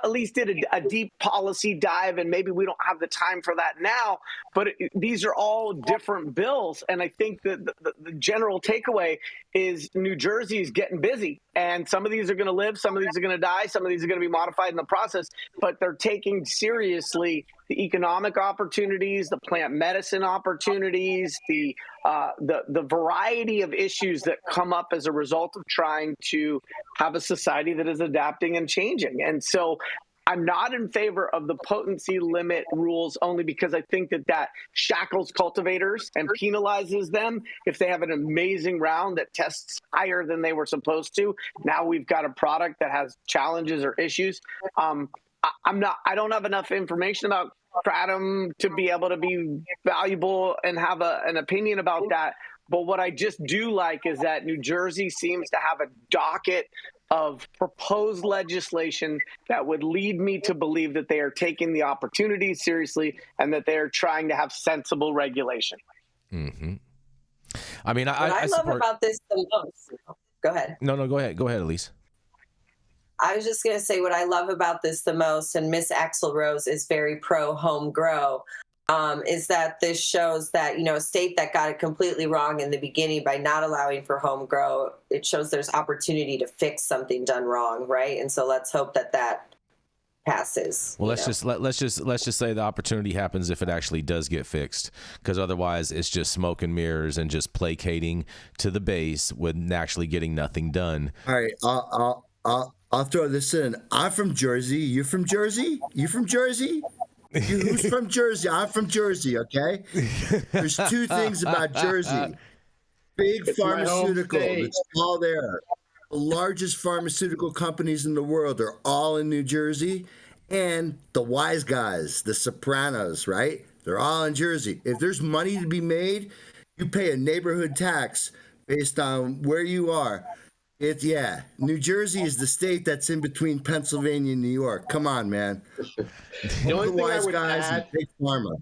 Elise did a deep policy dive, and maybe we don't have the time for that now, but these are all different bills. And I think that the general takeaway is New Jersey is getting busy, and some of these are going to live, some of these are going to die, some of these are going to be modified in the process, but they're taking seriously the economic opportunities, the plant medicine opportunities, the variety of issues that come up as a result of trying to have a society that is adapting and changing. And so I'm not in favor of the potency limit rules, only because I think that shackles cultivators and penalizes them if they have an amazing round that tests higher than they were supposed to. Now we've got a product that has challenges or issues. I don't have enough information about kratom to be able to be valuable and have an opinion about that. But what I just do like is that New Jersey seems to have a docket of proposed legislation that would lead me to believe that they are taking the opportunity seriously and that they are trying to have sensible regulation. Mm-hmm. I mean, what I love about this the most. Go ahead. No, go ahead. Go ahead, Elise. I was just going to say what I love about this the most, and Miss Axl Rose is very pro home grow, is that this shows that, a state that got it completely wrong in the beginning by not allowing for home grow, it shows there's opportunity to fix something done wrong, right? And so let's hope that passes. Well, let's just say the opportunity happens if it actually does get fixed, because otherwise it's just smoke and mirrors and just placating to the base with actually getting nothing done. All right, I'll throw this in. I'm from Jersey. You from Jersey? You from Jersey? Who's from Jersey? I'm from Jersey, okay? There's two things about Jersey. Big pharmaceutical. It's all there. The largest pharmaceutical companies in the world are all in New Jersey. And the wise guys, the Sopranos, right? They're all in Jersey. If there's money to be made, you pay a neighborhood tax based on where you are. New Jersey is the state that's in between Pennsylvania and New York. Come on, man. The only thing I would guys add, and big pharma.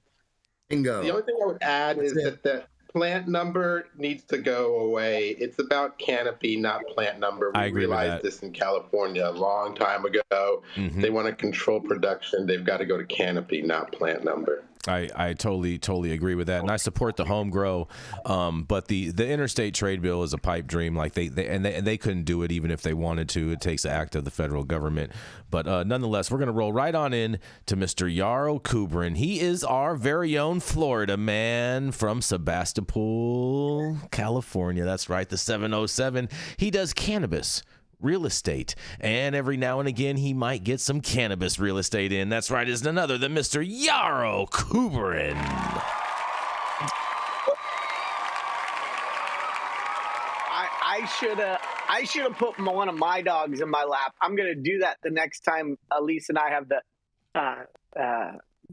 Bingo. The only thing I would add is that the plant number needs to go away. It's about canopy, not plant number. We realized this in California a long time ago. Mm-hmm. They want to control production. They've got to go to canopy, not plant number. I totally agree with that, and I support the home grow. But the interstate trade bill is a pipe dream. Like they couldn't do it even if they wanted to. It takes an act of the federal government. But nonetheless, we're gonna roll right on in to Mr. Yarrow Kubrin. He is our very own Florida man from Sebastopol, California. That's right, the 707. He does cannabis, real estate, and every now and again he might get some cannabis real estate in. That's right, is none other than Mr. Yarrow Kubrin. I should have put one of my dogs in my lap. I'm going to do that the next time Elise and I have the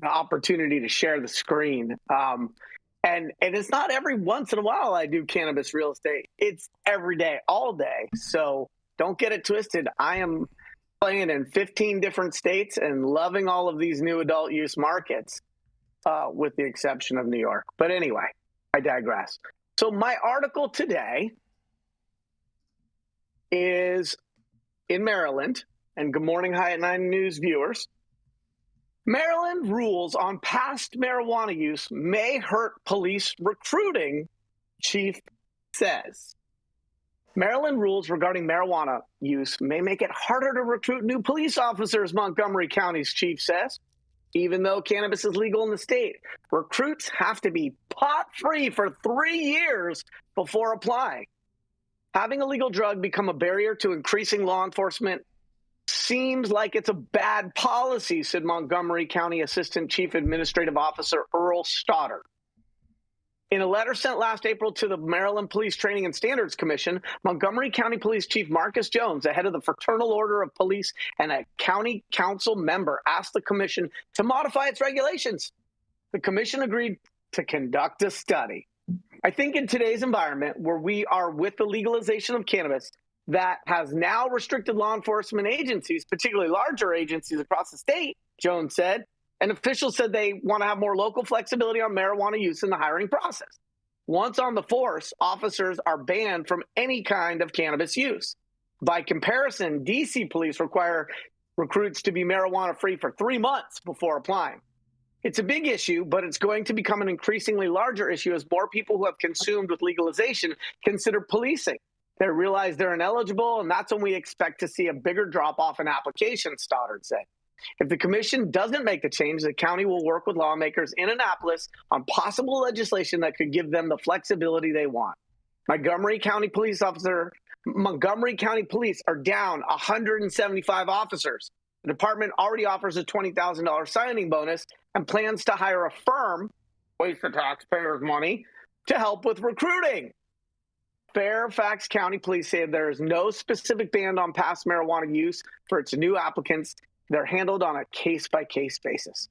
opportunity to share the screen. And it's not every once in a while I do cannabis real estate. It's every day, all day. So don't get it twisted. I am playing in 15 different states and loving all of these new adult use markets, with the exception of New York. But anyway, I digress. So my article today is in Maryland, and good morning, High at 9 News viewers. Maryland rules on past marijuana use may hurt police recruiting, chief says. Maryland rules regarding marijuana use may make it harder to recruit new police officers, Montgomery County's chief says. Even though cannabis is legal in the state, recruits have to be pot-free for 3 years before applying. Having a legal drug become a barrier to increasing law enforcement seems like it's a bad policy, said Montgomery County Assistant Chief Administrative Officer Earl Stoddard. In a letter sent last April to the Maryland Police Training and Standards Commission, Montgomery County Police Chief Marcus Jones, the head of the Fraternal Order of Police and a county council member, asked the commission to modify its regulations. The commission agreed to conduct a study. I think in today's environment where we are with the legalization of cannabis that has now restricted law enforcement agencies, particularly larger agencies across the state, Jones said, and officials said they want to have more local flexibility on marijuana use in the hiring process. Once on the force, officers are banned from any kind of cannabis use. By comparison, DC police require recruits to be marijuana-free for 3 months before applying. It's a big issue, but it's going to become an increasingly larger issue as more people who have consumed with legalization consider policing. They realize they're ineligible, and that's when we expect to see a bigger drop-off in applications, Stoddard said. If the commission doesn't make the change, the county will work with lawmakers in Annapolis on possible legislation that could give them the flexibility they want. Montgomery County Police are down 175 officers. The department already offers a $20,000 signing bonus and plans to hire a firm, waste the taxpayers' money, to help with recruiting. Fairfax County Police say there is no specific ban on past marijuana use for its new applicants. They're handled on a case-by-case basis.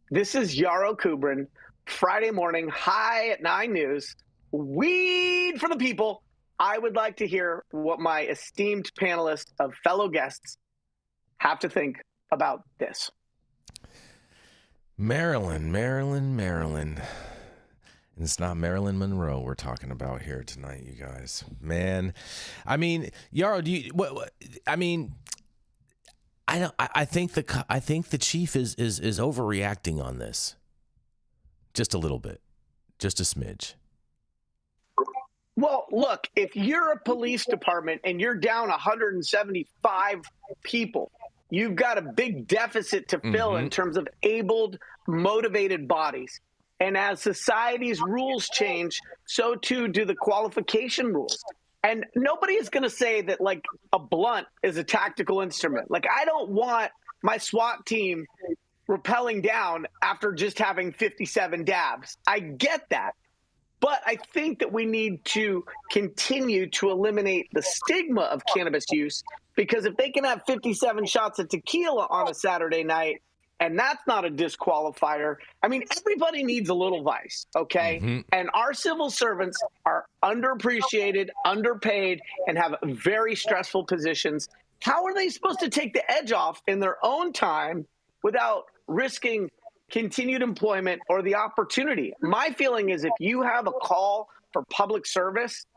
This is Yarrow Kubrin, Friday morning, High at 9 News. Weed for the people I would like to hear what my esteemed panelists of fellow guests have to think about this. Maryland. And it's not Marilyn Monroe we're talking about here tonight, you guys. Man, I mean, Yarrow, do you? I mean, I think the chief is overreacting on this, just a little bit, just a smidge. Well, look, if you're a police department and you're down 175 people, you've got a big deficit to fill in terms of abled, motivated bodies. And as society's rules change, so too do the qualification rules. And nobody is going to say that, like, a blunt is a tactical instrument. Like, I don't want my SWAT team rappelling down after just having 57 dabs. I get that. But I think that we need to continue to eliminate the stigma of cannabis use, because if they can have 57 shots of tequila on a Saturday night, and that's not a disqualifier, I mean, everybody needs a little vice, okay? And our civil servants are underappreciated, underpaid, and have very stressful positions. How are they supposed to take the edge off in their own time without risking continued employment or the opportunity? My feeling is if you have a call for public service,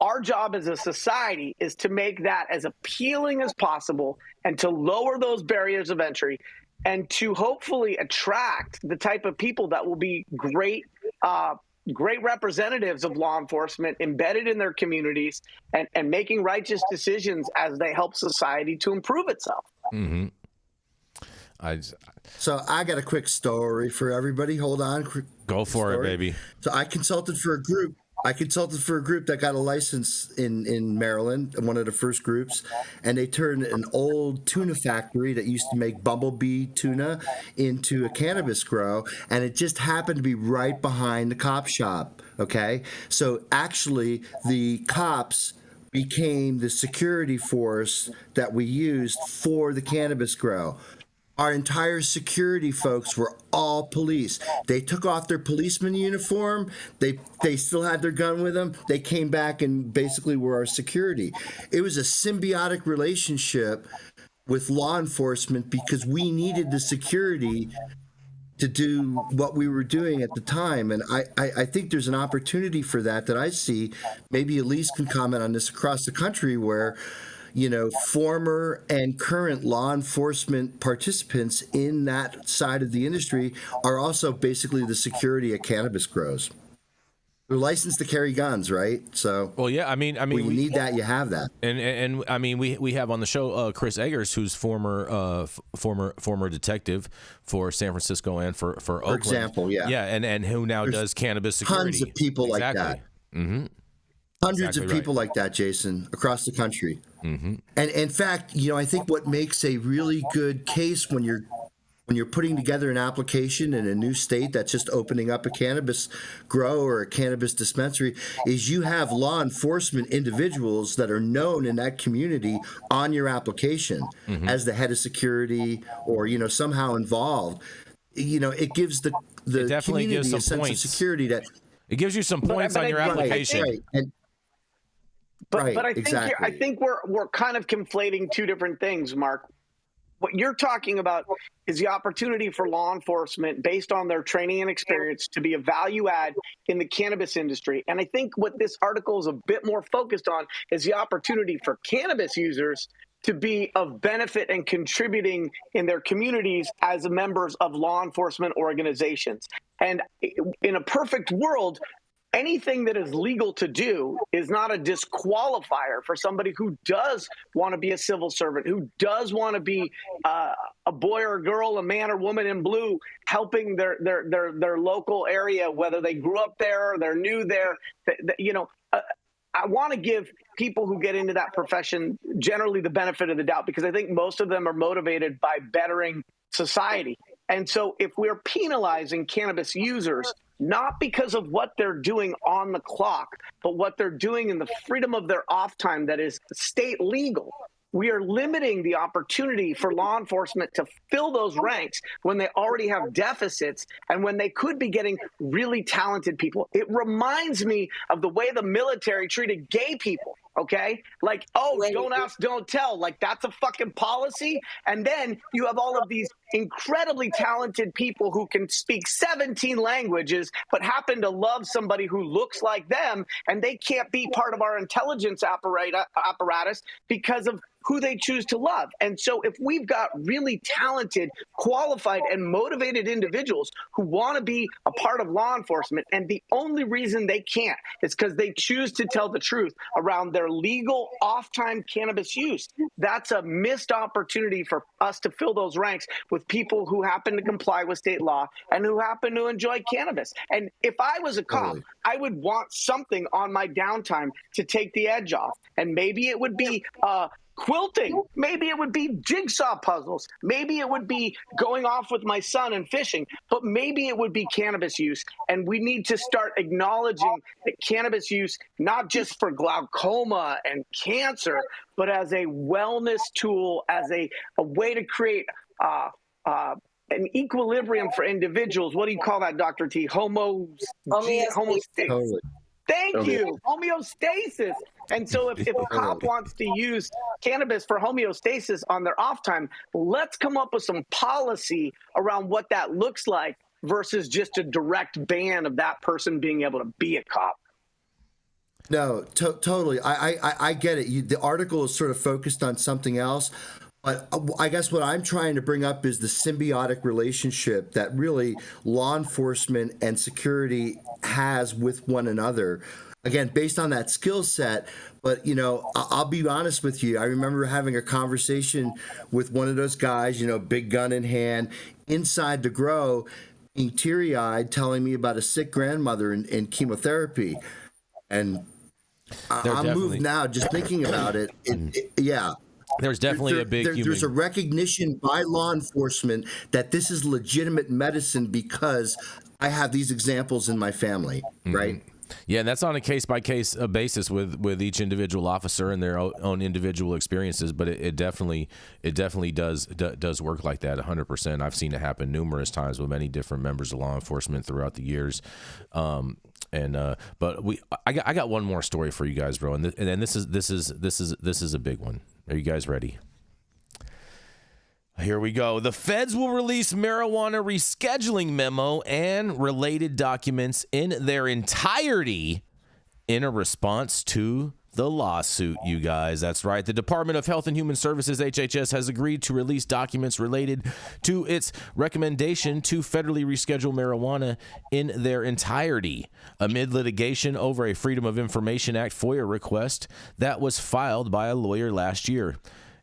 our job as a society is to make that as appealing as possible and to lower those barriers of entry and to hopefully attract the type of people that will be great representatives of law enforcement embedded in their communities and making righteous decisions as they help society to improve itself. So I got a quick story for everybody. Hold on. Go for it, baby. So I consulted for a group. That got a license in Maryland, one of the first groups, and they turned an old tuna factory that used to make bumblebee tuna into a cannabis grow, and it just happened to be right behind the cop shop, okay? So actually, the cops became the security force that we used for the cannabis grow. Our entire security folks were all police. They took off their policeman uniform. They still had their gun with them. They came back and basically were our security. It was a symbiotic relationship with law enforcement because we needed the security to do what we were doing at the time. And I think there's an opportunity for that I see. Maybe Elise can comment on this across the country where, you know, former and current law enforcement participants in that side of the industry are also basically the security of cannabis grows. They're licensed to carry guns, right? So, well, yeah, I mean, when you need that, you have that. And I mean, we have on the show Chris Eggers, who's former detective for San Francisco and for Oakland. For example, yeah, and who now does cannabis security. Tons of people like that. Hundreds of people like that, Jason, across the country. And in fact, you know, I think what makes a really good case when you're putting together an application in a new state that's just opening up a cannabis grow or a cannabis dispensary is you have law enforcement individuals that are known in that community on your application as the head of security or, you know, somehow involved. You know, it gives the community gives a sense points. of security that it gives you some points on your application. But I think we're kind of conflating two different things, Mark. What you're talking about is the opportunity for law enforcement based on their training and experience to be a value add in the cannabis industry. And I think what this article is a bit more focused on is the opportunity for cannabis users to be of benefit and contributing in their communities as members of law enforcement organizations. And in a perfect world, anything that is legal to do is not a disqualifier for somebody who does want to be a civil servant, who does want to be a boy or a girl, a man or woman in blue, helping their local area, whether they grew up there or they're new there. You know, I want to give people who get into that profession generally the benefit of the doubt, because I think most of them are motivated by bettering society. And so if we're penalizing cannabis users, not because of what they're doing on the clock, but what they're doing in the freedom of their off time that is state legal, we are limiting the opportunity for law enforcement to fill those ranks when they already have deficits and when they could be getting really talented people. It reminds me of the way the military treated gay people. Okay, like, oh, don't ask, don't tell. Like, that's a fucking policy. And then you have all of these incredibly talented people who can speak 17 languages, but happen to love somebody who looks like them, and they can't be part of our intelligence apparatus because of who they choose to love. And so if we've got really talented, qualified, and motivated individuals who want to be a part of law enforcement, and the only reason they can't is because they choose to tell the truth around their legal off-time cannabis use, that's a missed opportunity for us to fill those ranks with people who happen to comply with state law and who happen to enjoy cannabis. And if I was a cop, I would want something on my downtime to take the edge off. And maybe it would be quilting. Maybe it would be jigsaw puzzles. Maybe it would be going off with my son and fishing. But maybe it would be cannabis use. And we need to start acknowledging that cannabis use, not just for glaucoma and cancer, but as a wellness tool, as a way to create an equilibrium for individuals. What do you call that, Dr. T? Homeostasis. Thank you. Homeostasis. And so if a cop wants to use cannabis for homeostasis on their off time, let's come up with some policy around what that looks like versus just a direct ban of that person being able to be a cop. No, totally. I get it. The article is sort of focused on something else. But I guess what I'm trying to bring up is the symbiotic relationship that really law enforcement and security has with one another. Again, based on that skill set. But, you know, I'll be honest with you. I remember having a conversation with one of those guys, you know, big gun in hand, inside the grow, being teary-eyed, telling me about a sick grandmother in chemotherapy. And I'm moved now just thinking about it. Yeah. There's definitely a big there's a recognition by law enforcement that this is legitimate medicine because I have these examples in my family, right? Yeah, and that's on a case-by-case basis with each individual officer and their own individual experiences. But it definitely does work like that 100%. I've seen it happen numerous times with many different members of law enforcement throughout the years. But I got one more story for you guys, bro, and this is a big one. Are you guys ready? Here we go. The feds will release marijuana rescheduling memo and related documents in their entirety in a response to the lawsuit, you guys. That's right. The Department of Health and Human Services, HHS, has agreed to release documents related to its recommendation to federally reschedule marijuana in their entirety amid litigation over a Freedom of Information Act FOIA request that was filed by a lawyer last year.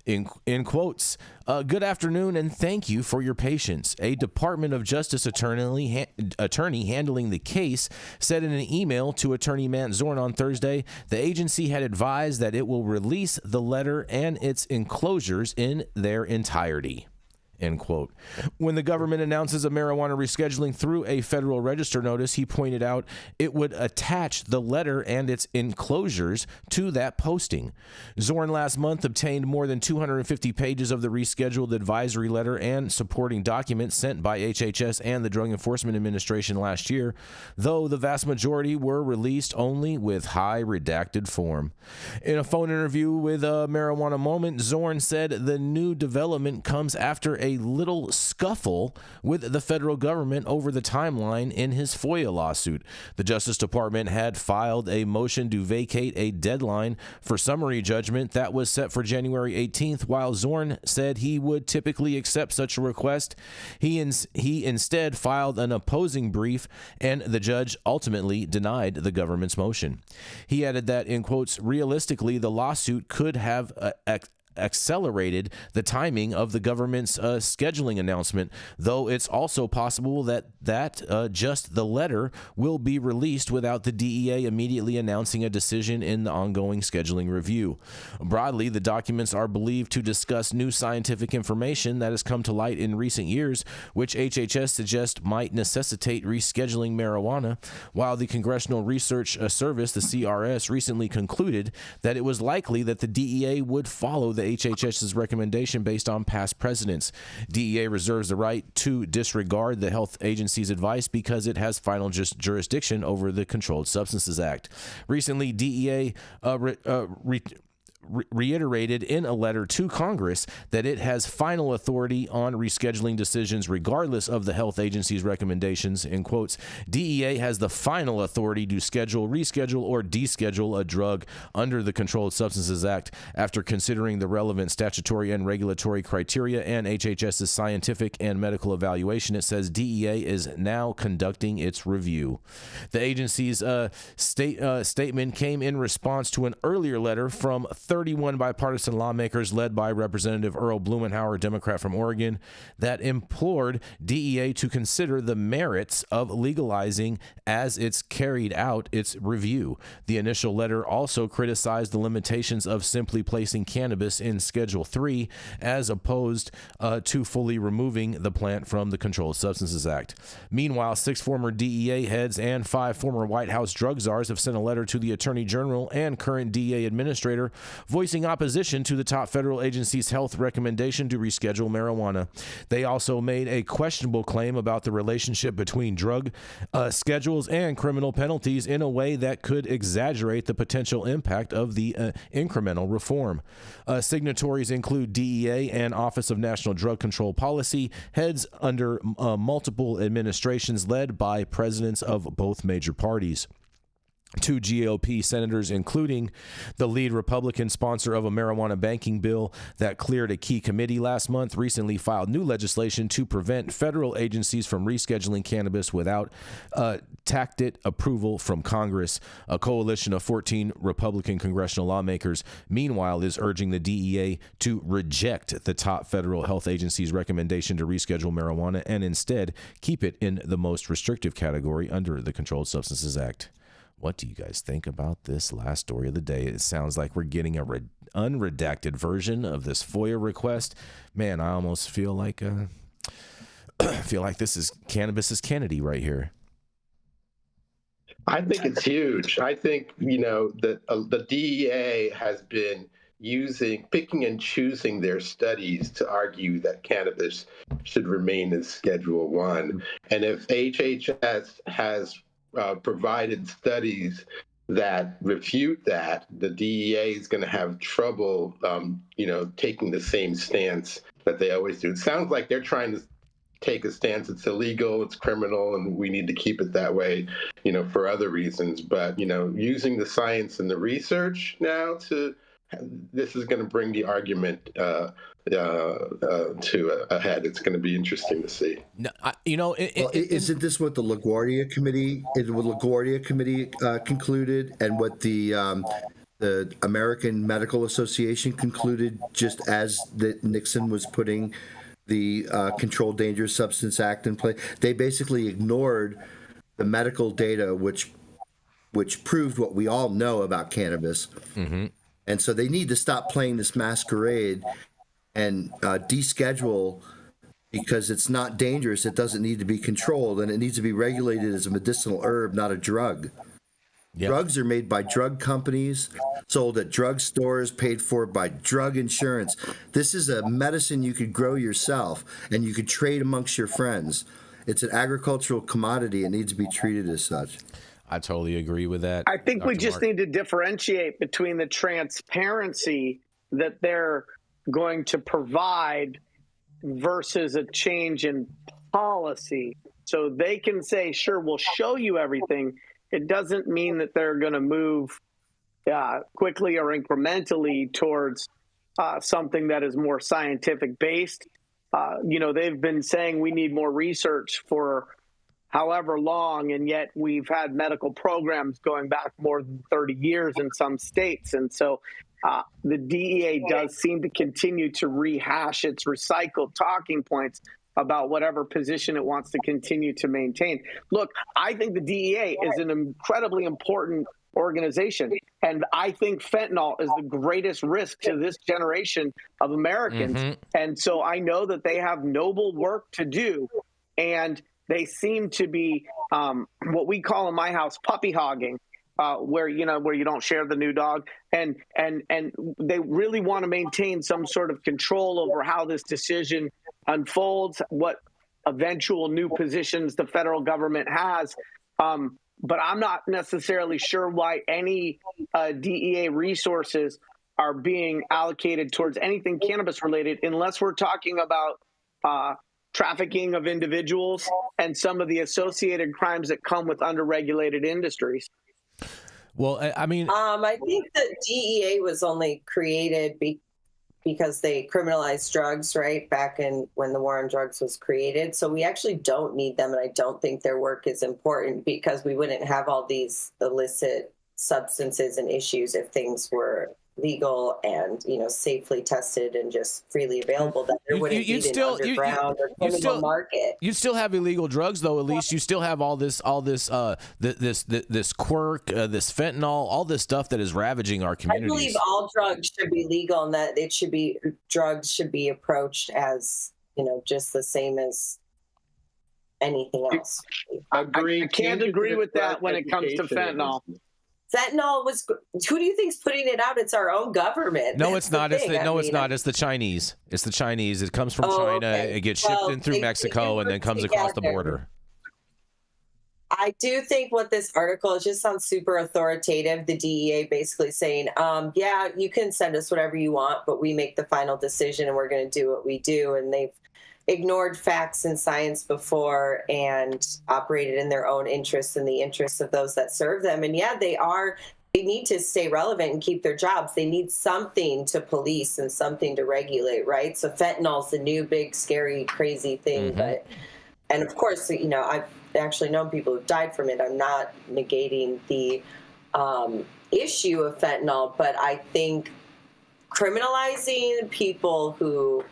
In quotes, good afternoon and thank you for your patience. A Department of Justice attorney handling the case said in an email to Attorney Matt Zorn on Thursday, the agency had advised that it will release the letter and its enclosures in their entirety. End quote. When the government announces a marijuana rescheduling through a Federal Register notice, he pointed out it would attach the letter and its enclosures to that posting. Zorn last month obtained more than 250 pages of the rescheduled advisory letter and supporting documents sent by HHS and the Drug Enforcement Administration last year, though the vast majority were released only with high redacted form. In a phone interview with Marijuana Moment, Zorn said the new development comes after a little scuffle with the federal government over the timeline in his FOIA lawsuit. The Justice Department had filed a motion to vacate a deadline for summary judgment that was set for January 18th, while Zorn said he would typically accept such a request. He instead filed an opposing brief, and the judge ultimately denied the government's motion. He added that, in quotes, realistically, the lawsuit could have accelerated the timing of the government's scheduling announcement, though it's also possible that just the letter will be released without the DEA immediately announcing a decision in the ongoing scheduling review. Broadly, the documents are believed to discuss new scientific information that has come to light in recent years, which HHS suggests might necessitate rescheduling marijuana, while the Congressional Research Service, the CRS, recently concluded that it was likely that the DEA would follow the HHS's recommendation based on past precedents. DEA reserves the right to disregard the health agency's advice because it has final jurisdiction over the Controlled Substances Act. Recently, DEA reiterated in a letter to Congress that it has final authority on rescheduling decisions regardless of the health agency's recommendations. In quotes, DEA has the final authority to schedule, reschedule, or deschedule a drug under the Controlled Substances Act after considering the relevant statutory and regulatory criteria and HHS's scientific and medical evaluation. It says DEA is now conducting its review. The agency's statement came in response to an earlier letter from 31 bipartisan lawmakers led by Representative Earl Blumenauer, Democrat from Oregon, that implored DEA to consider the merits of legalizing as it's carried out its review. The initial letter also criticized the limitations of simply placing cannabis in Schedule 3 as opposed to fully removing the plant from the Controlled Substances Act. Meanwhile, 6 former DEA heads and 5 former White House drug czars have sent a letter to the Attorney General and current DEA administrator voicing opposition to the top federal agency's health recommendation to reschedule marijuana. They also made a questionable claim about the relationship between drug schedules and criminal penalties in a way that could exaggerate the potential impact of the incremental reform. Signatories include DEA and Office of National Drug Control Policy, heads under multiple administrations led by presidents of both major parties. 2 GOP senators, including the lead Republican sponsor of a marijuana banking bill that cleared a key committee last month, recently filed new legislation to prevent federal agencies from rescheduling cannabis without tacit approval from Congress. A coalition of 14 Republican congressional lawmakers, meanwhile, is urging the DEA to reject the top federal health agency's recommendation to reschedule marijuana and instead keep it in the most restrictive category under the Controlled Substances Act. What do you guys think about this last story of the day? It sounds like we're getting a unredacted version of this FOIA request. Man, I almost feel like this is Cannabis Kennedy right here. I think it's huge. I think, that the DEA has been picking and choosing their studies to argue that cannabis should remain as Schedule 1. And if HHS has provided studies that refute that, the DEA is going to have trouble, taking the same stance that they always do. It sounds like they're trying to take a stance. It's illegal, it's criminal, and we need to keep it that way, for other reasons. But, using the science and the research now this is going to bring the argument to a head. It's going to be interesting to see. No, isn't this what the LaGuardia Committee concluded, and what the American Medical Association concluded just as Nixon was putting the Controlled Dangerous Substance Act in place? They basically ignored the medical data, which proved what we all know about cannabis. Mm-hmm. And so they need to stop playing this masquerade and deschedule, because it's not dangerous. It doesn't need to be controlled, and it needs to be regulated as a medicinal herb, not a drug. Yep. Drugs are made by drug companies, sold at drug stores, paid for by drug insurance. This is a medicine you could grow yourself and you could trade amongst your friends. It's an agricultural commodity. It needs to be treated as such. I totally agree with that. I think we just need to differentiate between the transparency that they're going to provide versus a change in policy. So they can say, sure, we'll show you everything. It doesn't mean that they're going to move quickly or incrementally towards something that is more scientific based. They've been saying we need more research for however long, and yet we've had medical programs going back more than 30 years in some states. And so the DEA does seem to continue to rehash its recycled talking points about whatever position it wants to continue to maintain. Look, I think the DEA is an incredibly important organization, and I think fentanyl is the greatest risk to this generation of Americans. Mm-hmm. And so I know that they have noble work to do, and they seem to be what we call in my house puppy hogging. where you don't share the new dog, and they really want to maintain some sort of control over how this decision unfolds, what eventual new positions the federal government has. But I'm not necessarily sure why any DEA resources are being allocated towards anything cannabis related, unless we're talking about trafficking of individuals and some of the associated crimes that come with underregulated industries. Well, I mean, I think that DEA was only created because they criminalized drugs, right? Back in when the war on drugs was created. So we actually don't need them. And I don't think their work is important, because we wouldn't have all these illicit substances and issues if things were legal and, safely tested and just freely available. That there wouldn't be an underground or criminal market. You still have illegal drugs, though. At least you still have this quirk, this fentanyl, all this stuff that is ravaging our communities. I believe all drugs should be legal, and that drugs should be approached as, just the same as anything else. I can't agree with that when it comes to fentanyl. Fentanyl who do you think's putting it out? It's our own government. No, it's not. It's not. It's the Chinese. It's the Chinese. It comes from China. Okay. It gets shipped in through Mexico and then comes across the border. I do think what this article, it just sounds super authoritative. The DEA basically saying, yeah, you can send us whatever you want, but we make the final decision and we're going to do what we do. And they've ignored facts and science before and operated in their own interests and the interests of those that serve them. And yeah, they need to stay relevant and keep their jobs. They need something to police and something to regulate, right? So fentanyl's the new big, scary, crazy thing. Mm-hmm. And of course, I've actually known people who've died from it. I'm not negating the issue of fentanyl, but I think criminalizing people who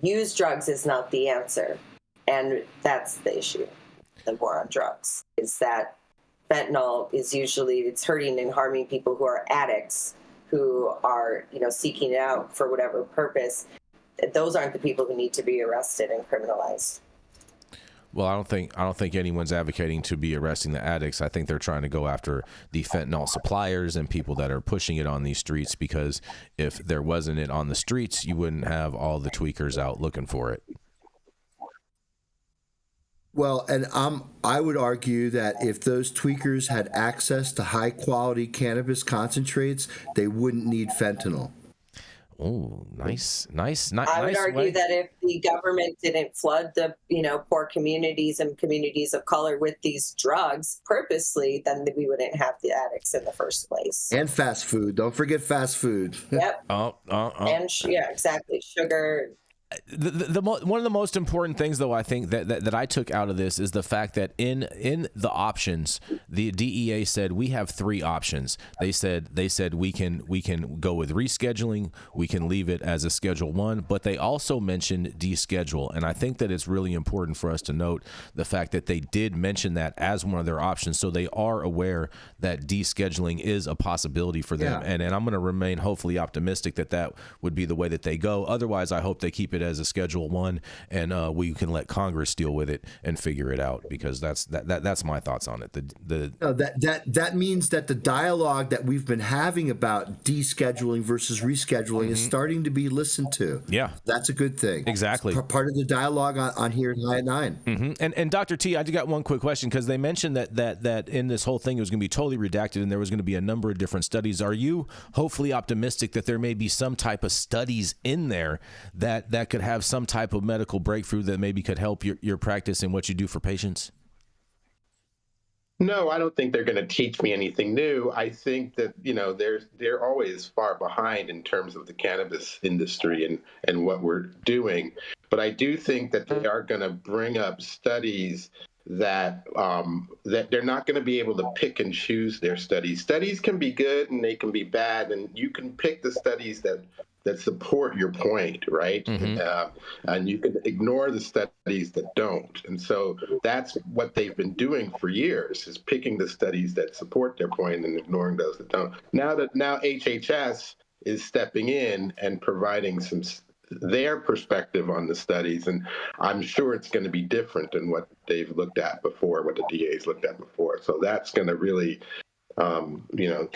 use drugs is not the answer. And that's the issue. The war on drugs is that fentanyl is it's hurting and harming people who are addicts, who are, seeking it out for whatever purpose. Those aren't the people who need to be arrested and criminalized. Well, I don't think anyone's advocating to be arresting the addicts. I think they're trying to go after the fentanyl suppliers and people that are pushing it on these streets, because if there wasn't it on the streets, you wouldn't have all the tweakers out looking for it. Well, and I would argue that if those tweakers had access to high quality cannabis concentrates, they wouldn't need fentanyl. Oh, nice. I would argue that if the government didn't flood the, poor communities and communities of color with these drugs purposely, then we wouldn't have the addicts in the first place. And fast food. Don't forget fast food. Yep. And yeah, exactly. Sugar. One of the most important things, though, I think that I took out of this is the fact that in the options, the DEA said we have 3 options. They said we can go with rescheduling, we can leave it as a Schedule 1, but they also mentioned deschedule, and I think that it's really important for us to note the fact that they did mention that as one of their options, so they are aware that descheduling is a possibility for them. Yeah. And I'm going to remain hopefully optimistic that would be the way that they go. Otherwise, I hope they keep it as a Schedule 1, and we can let Congress deal with it and figure it out, because that's my thoughts on it. That means that the dialogue that we've been having about descheduling versus rescheduling is starting to be listened to. Yeah, that's a good thing. Exactly, it's part of the dialogue on here at High at 9. Mm-hmm. And Dr. T, I just got one quick question, because they mentioned that in this whole thing it was going to be totally redacted and there was going to be a number of different studies. Are you hopefully optimistic that there may be some type of studies in there that could have some type of medical breakthrough that maybe could help your practice and what you do for patients? No, I don't think they're going to teach me anything new. I think that, they're always far behind in terms of the cannabis industry and what we're doing. But I do think that they are going to bring up studies that they're not going to be able to pick and choose their studies. Studies can be good and they can be bad, and you can pick the studies that support your point, right? Mm-hmm. And you can ignore the studies that don't. And so that's what they've been doing for years, is picking the studies that support their point and ignoring those that don't. Now HHS is stepping in and providing their perspective on the studies, and I'm sure it's going to be different than what they've looked at before, what the DA's looked at before. So that's going to really throw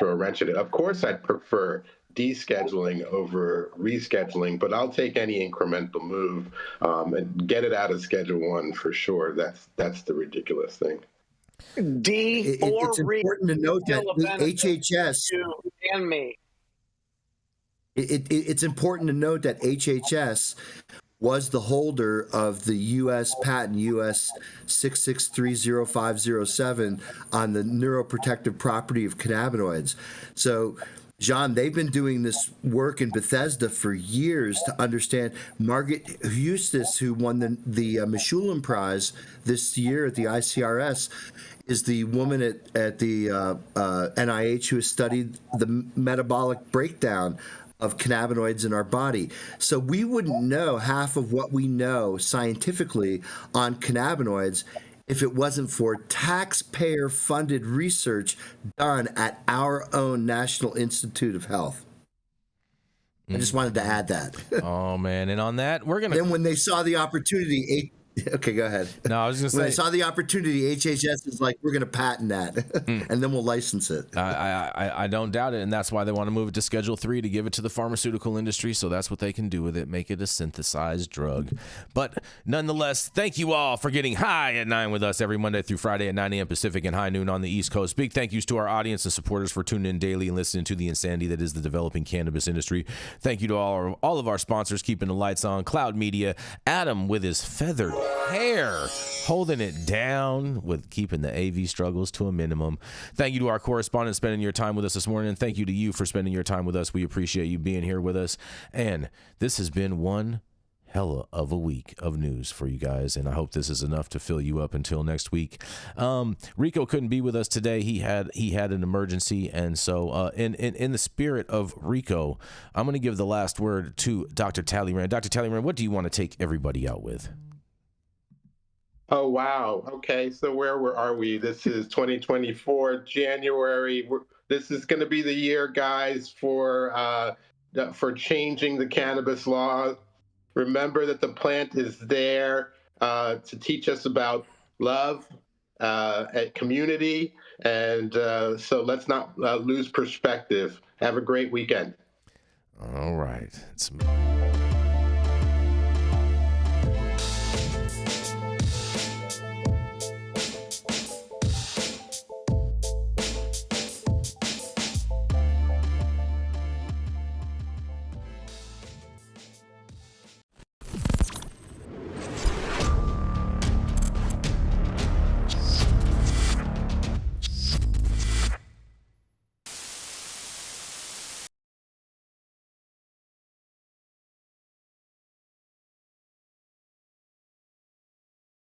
a wrench in it. Of course, I'd prefer descheduling over rescheduling, but I'll take any incremental move and get it out of Schedule 1 for sure. That's the ridiculous thing. It's important to note that HHS you and me. It's important to note that HHS was the holder of the U.S. patent US 6630507 on the neuroprotective property of cannabinoids. So, John, they've been doing this work in Bethesda for years to understand. Margaret Eustace, who won the Mechoulam Prize this year at the ICRS, is the woman at the NIH who has studied the metabolic breakdown of cannabinoids in our body. So we wouldn't know half of what we know scientifically on cannabinoids if it wasn't for taxpayer-funded research done at our own National Institute of Health. I just wanted to add that. Oh, man. And on that, we're going to... Then when they saw the opportunity... Okay, go ahead. No, I was going to say... When they saw the opportunity, HHS is like, we're going to patent that, and then we'll license it. I don't doubt it, and that's why they want to move it to Schedule 3 to give it to the pharmaceutical industry, so that's what they can do with it, make it a synthesized drug. But nonetheless, thank you all for getting high at 9 with us every Monday through Friday at 9 a.m. Pacific and high noon on the East Coast. Big thank yous to our audience and supporters for tuning in daily and listening to the insanity that is the developing cannabis industry. Thank you to all of our sponsors keeping the lights on, Cloud Media, Adam with his feathered hair, holding it down with keeping the AV struggles to a minimum. Thank you to our correspondents spending your time with us this morning. And thank you to you for spending your time with us. We appreciate you being here with us. And this has been one hell of a week of news for you guys, and I hope this is enough to fill you up until next week. Rico couldn't be with us today. He had an emergency, and so in the spirit of Rico, I'm going to give the last word to Dr. Talleyrand. Dr. Talleyrand, what do you want to take everybody out with? Oh, wow. Okay, so where are we? This is 2024, January. This is going to be the year, guys, for changing the cannabis law. Remember that the plant is there to teach us about love, community, and so let's not lose perspective. Have a great weekend. All right.